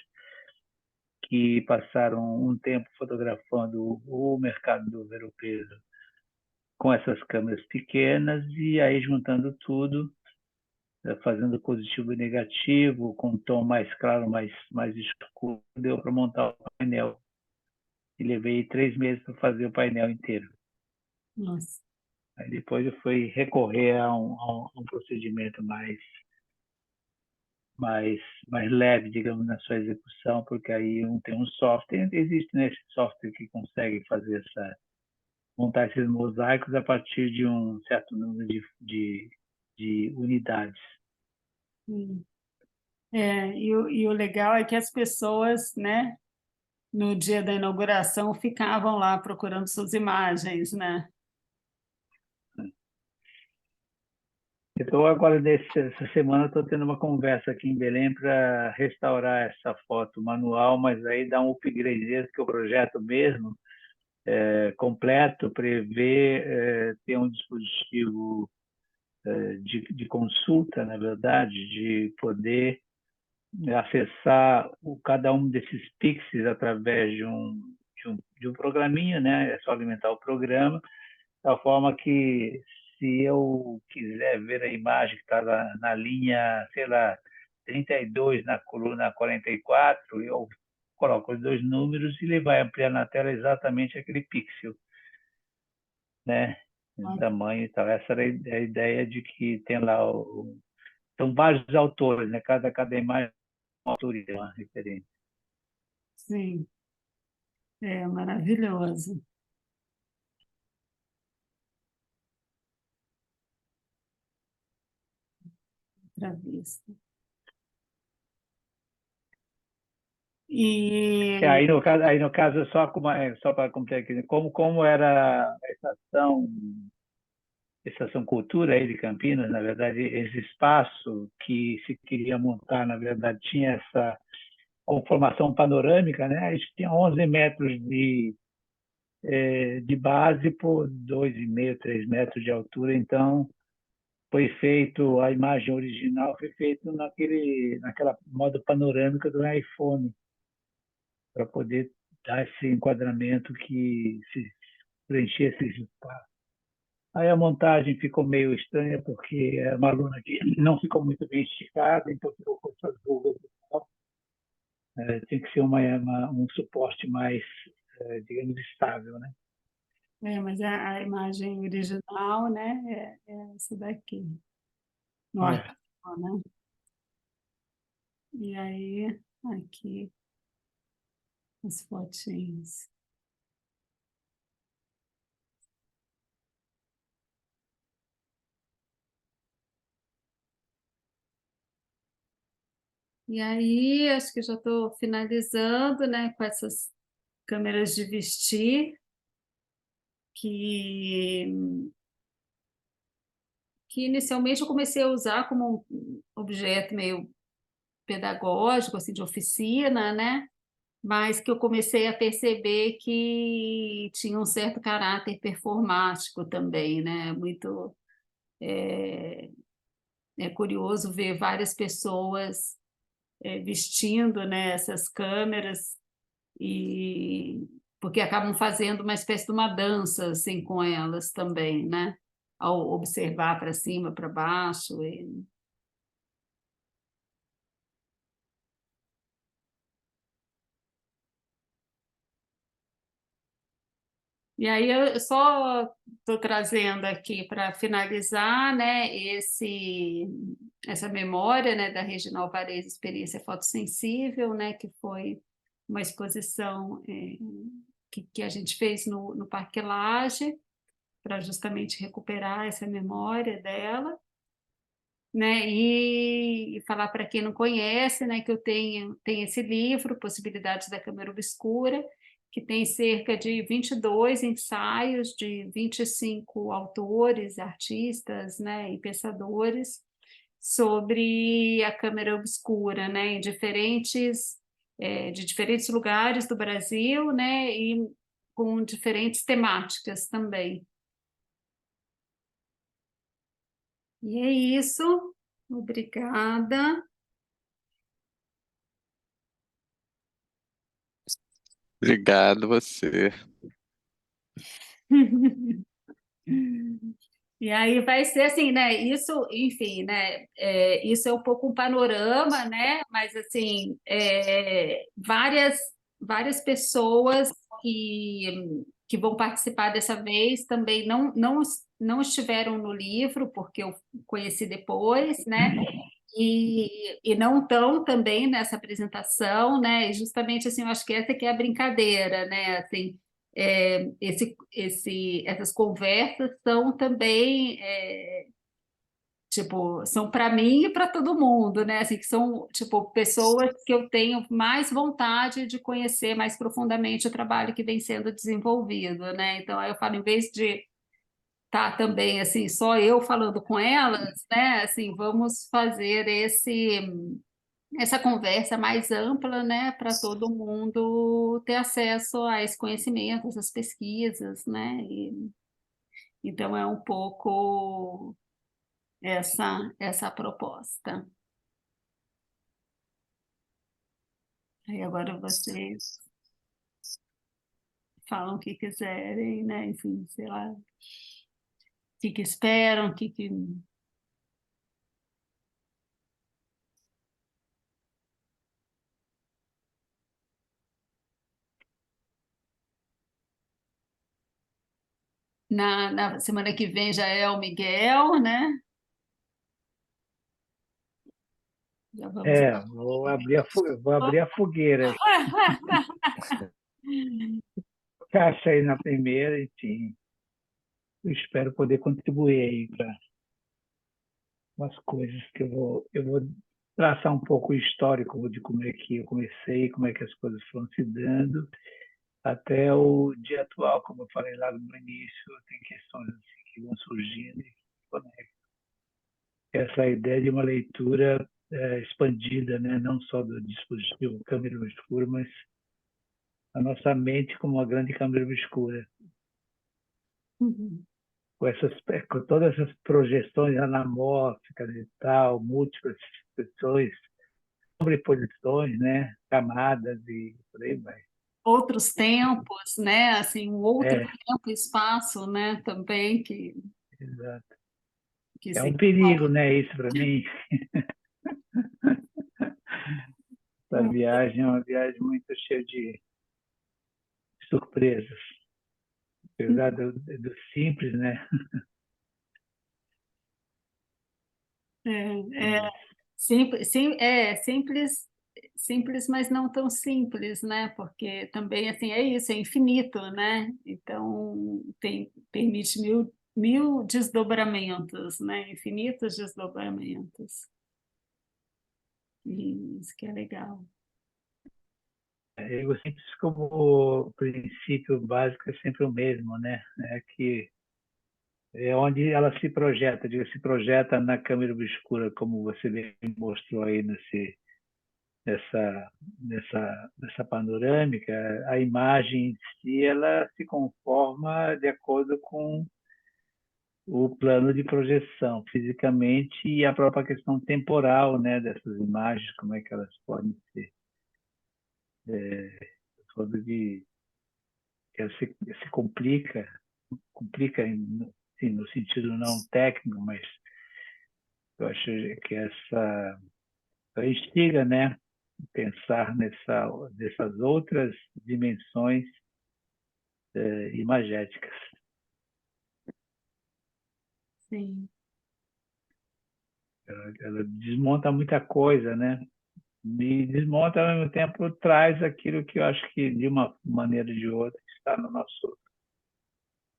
que passaram um tempo fotografando o mercado do Ver-o-Peso com essas câmeras pequenas e aí juntando tudo, fazendo positivo e negativo, com um tom mais claro, mais escuro, deu para montar o painel. E levei 3 meses para fazer o painel inteiro. Nossa. Aí depois eu fui recorrer a um procedimento mais leve, digamos, na sua execução, porque aí tem um software, existe nesse software que consegue fazer montar esses mosaicos a partir de um certo número de unidades. E o legal é que as pessoas, né, no dia da inauguração, ficavam lá procurando suas imagens, né? Então, agora, essa semana, estou tendo uma conversa aqui em Belém para restaurar essa foto manual, mas aí dá um upgrade desse, que o projeto mesmo, completo, prevê ter um dispositivo de consulta, na verdade, de poder acessar cada um desses pixels através de um programinha, né? É só alimentar o programa, de tal forma que, se eu quiser ver a imagem que está na linha, sei lá, 32, na coluna 44, eu coloco os 2 números e ele vai ampliar na tela exatamente aquele pixel, né? Em tamanho e tal. Essa era a ideia, de que tem lá são vários autores, né? Cada imagem é uma autoria, uma referência. Sim, maravilhoso. Outra vista. E Aí no caso, só para completar aqui, como era a estação Cultura aí de Campinas, na verdade, esse espaço que se queria montar, na verdade, tinha essa conformação panorâmica, né? A gente tinha 11 metros de base por 2,5, 3 metros de altura, então foi feito, a imagem original foi feita naquela modo panorâmica do iPhone, para poder dar esse enquadramento que se preenchesse esse espaço. Aí a montagem ficou meio estranha, porque é uma aluna que não ficou muito bem esticada, então ficou com essas rugas e tal. Tem que ser um suporte mais, digamos, estável, né? mas a imagem original, né, é essa daqui, no É. arquivo, né? E aí, aqui, as fotinhas. E aí, acho que já estou finalizando, né, com essas câmeras de vestir, que, que inicialmente eu comecei a usar como um objeto meio pedagógico, assim, de oficina, né? Mas que eu comecei a perceber que tinha um certo caráter performático também, né? Muito curioso ver várias pessoas vestindo, né, essas câmeras, e porque acabam fazendo uma espécie de uma dança assim com elas também, né? Ao observar para cima, para baixo. E aí eu só estou trazendo aqui para finalizar, né, essa memória, né, da Regina Alvarez, Experiência Fotossensível, né, que foi uma exposição que a gente fez no Parque Lage, para justamente recuperar essa memória dela, né, e falar para quem não conhece, né, que eu tenho esse livro, Possibilidades da Câmara Obscura, que tem cerca de 22 ensaios de 25 autores, artistas, né, e pensadores sobre a câmara obscura, né, de diferentes lugares do Brasil, né, e com diferentes temáticas também. E é isso. Obrigada. Obrigado você. E aí vai ser assim, né? Isso, enfim, né? Isso é um pouco um panorama, né? Mas assim, várias pessoas que vão participar dessa vez também não estiveram no livro, porque eu conheci depois, né? E não estão também nessa apresentação, né? E justamente assim, eu acho que essa que é a brincadeira, né? Assim, essas conversas são também tipo, são para mim e para todo mundo, né? Assim, que são tipo pessoas que eu tenho mais vontade de conhecer mais profundamente o trabalho que vem sendo desenvolvido, né? Então, aí eu falo, em vez de estar também assim, só eu falando com elas, né? Assim, vamos fazer essa conversa mais ampla, né, para todo mundo ter acesso a esse conhecimento, essas pesquisas, né? Então é um pouco essa proposta. Aí agora vocês falam o que quiserem, né? Enfim, sei lá, o que esperam, na semana que vem já é o Miguel, né? Já vamos. Vou abrir a fogueira. Caixa aí na primeira, enfim. Eu espero poder contribuir aí para umas coisas que eu vou traçar um pouco o histórico de como é que eu comecei, como é que as coisas foram se dando, até o dia atual, como eu falei lá no início, tem questões assim que vão surgindo e conectam. Essa ideia de uma leitura expandida, né? Não só do dispositivo câmera obscura, mas a nossa mente como uma grande câmera obscura, Uhum. com todas essas projeções anamórficas e tal, múltiplas expressões, sobreposições, né? Camadas e por aí vai. Outros tempos, né? Assim, um outro É, tempo e espaço, né? Também exato. que É se um perigo, né? Isso para mim. Essa viagem é uma viagem muito cheia de surpresas, apesar do simples, né? é simples, simples, mas não tão simples, né? Porque também assim é isso, é infinito, né? Então permite mil desdobramentos, né? Infinitos desdobramentos. E isso que é legal. Ego simples como princípio básico é sempre o mesmo, né? É que é onde ela se projeta, diga, se projeta na câmera obscura, como você bem mostrou aí nessa panorâmica, a imagem em si ela se conforma de acordo com o plano de projeção, fisicamente, e a própria questão temporal, né, dessas imagens, como é que elas podem ser, sobre que ela se complica assim, no sentido não técnico, mas eu acho que essa instiga, né, pensar nessas outras dimensões imagéticas. Sim, Ela desmonta muita coisa, né? E desmonta, ao mesmo tempo, traz aquilo que eu acho que, de uma maneira ou de outra, está no nosso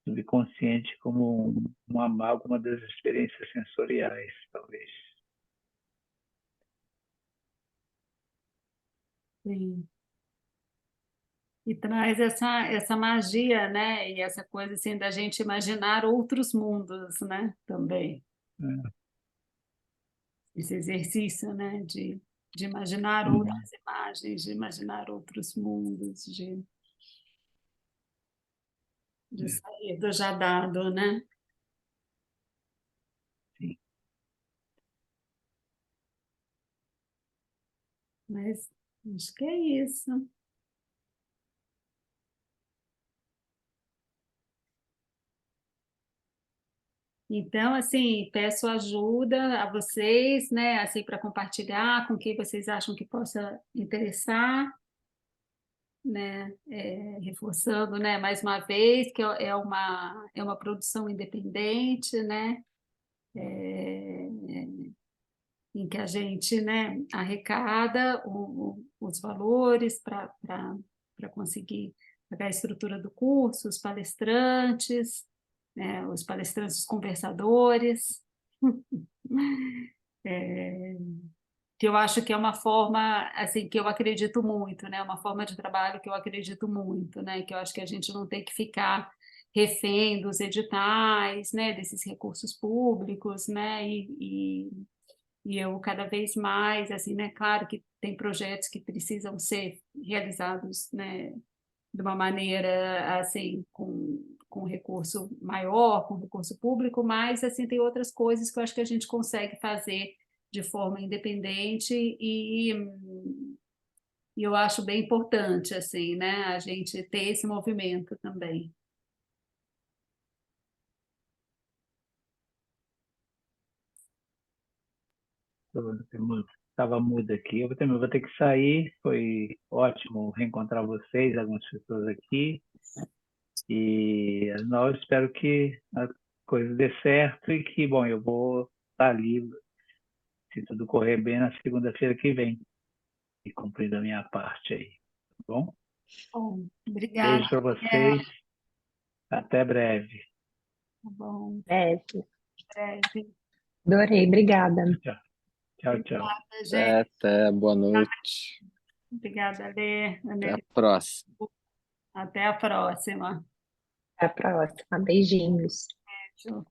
subconsciente como uma amálgama das experiências sensoriais, talvez. sim. E traz essa magia, né? E essa coisa assim da gente imaginar outros mundos, né? Também. É. Esse exercício, né? De imaginar Uhum. outras imagens, de imaginar outros mundos, de sair do já dado, né? Sim. Mas acho que é isso. Então, assim, peço ajuda a vocês, né, assim, para compartilhar com quem vocês acham que possa interessar, né, reforçando, né, mais uma vez, que é uma produção independente, né, em que a gente, né, arrecada os valores para conseguir pagar a estrutura do curso, os palestrantes, né, os palestrantes conversadores, que eu acho que é uma forma, assim, que eu acredito muito, né, uma forma de trabalho que eu acredito muito, né, que eu acho que a gente não tem que ficar refém dos editais, né, desses recursos públicos, né, e eu cada vez mais, assim, né, claro que tem projetos que precisam ser realizados, né, de uma maneira, assim, com recurso maior, com recurso público, mas, assim, tem outras coisas que eu acho que a gente consegue fazer de forma independente e eu acho bem importante, assim, né, a gente ter esse movimento também. Estava mudo aqui. Eu também vou ter que sair. Foi ótimo reencontrar vocês, algumas pessoas aqui. E nós espero que a coisa dê certo e que, bom, eu vou estar ali, se tudo correr bem, na segunda-feira que vem, e cumprindo a minha parte aí. Tá bom? Bom, obrigada. Beijo para vocês. Até breve. Tá bom, É, breve. adorei, obrigada. Tchau, tchau, tchau. Obrigada, gente. Até, boa noite. Obrigada, Lê. Até a próxima. Até a próxima. Até a próxima. Beijinhos. Beijo.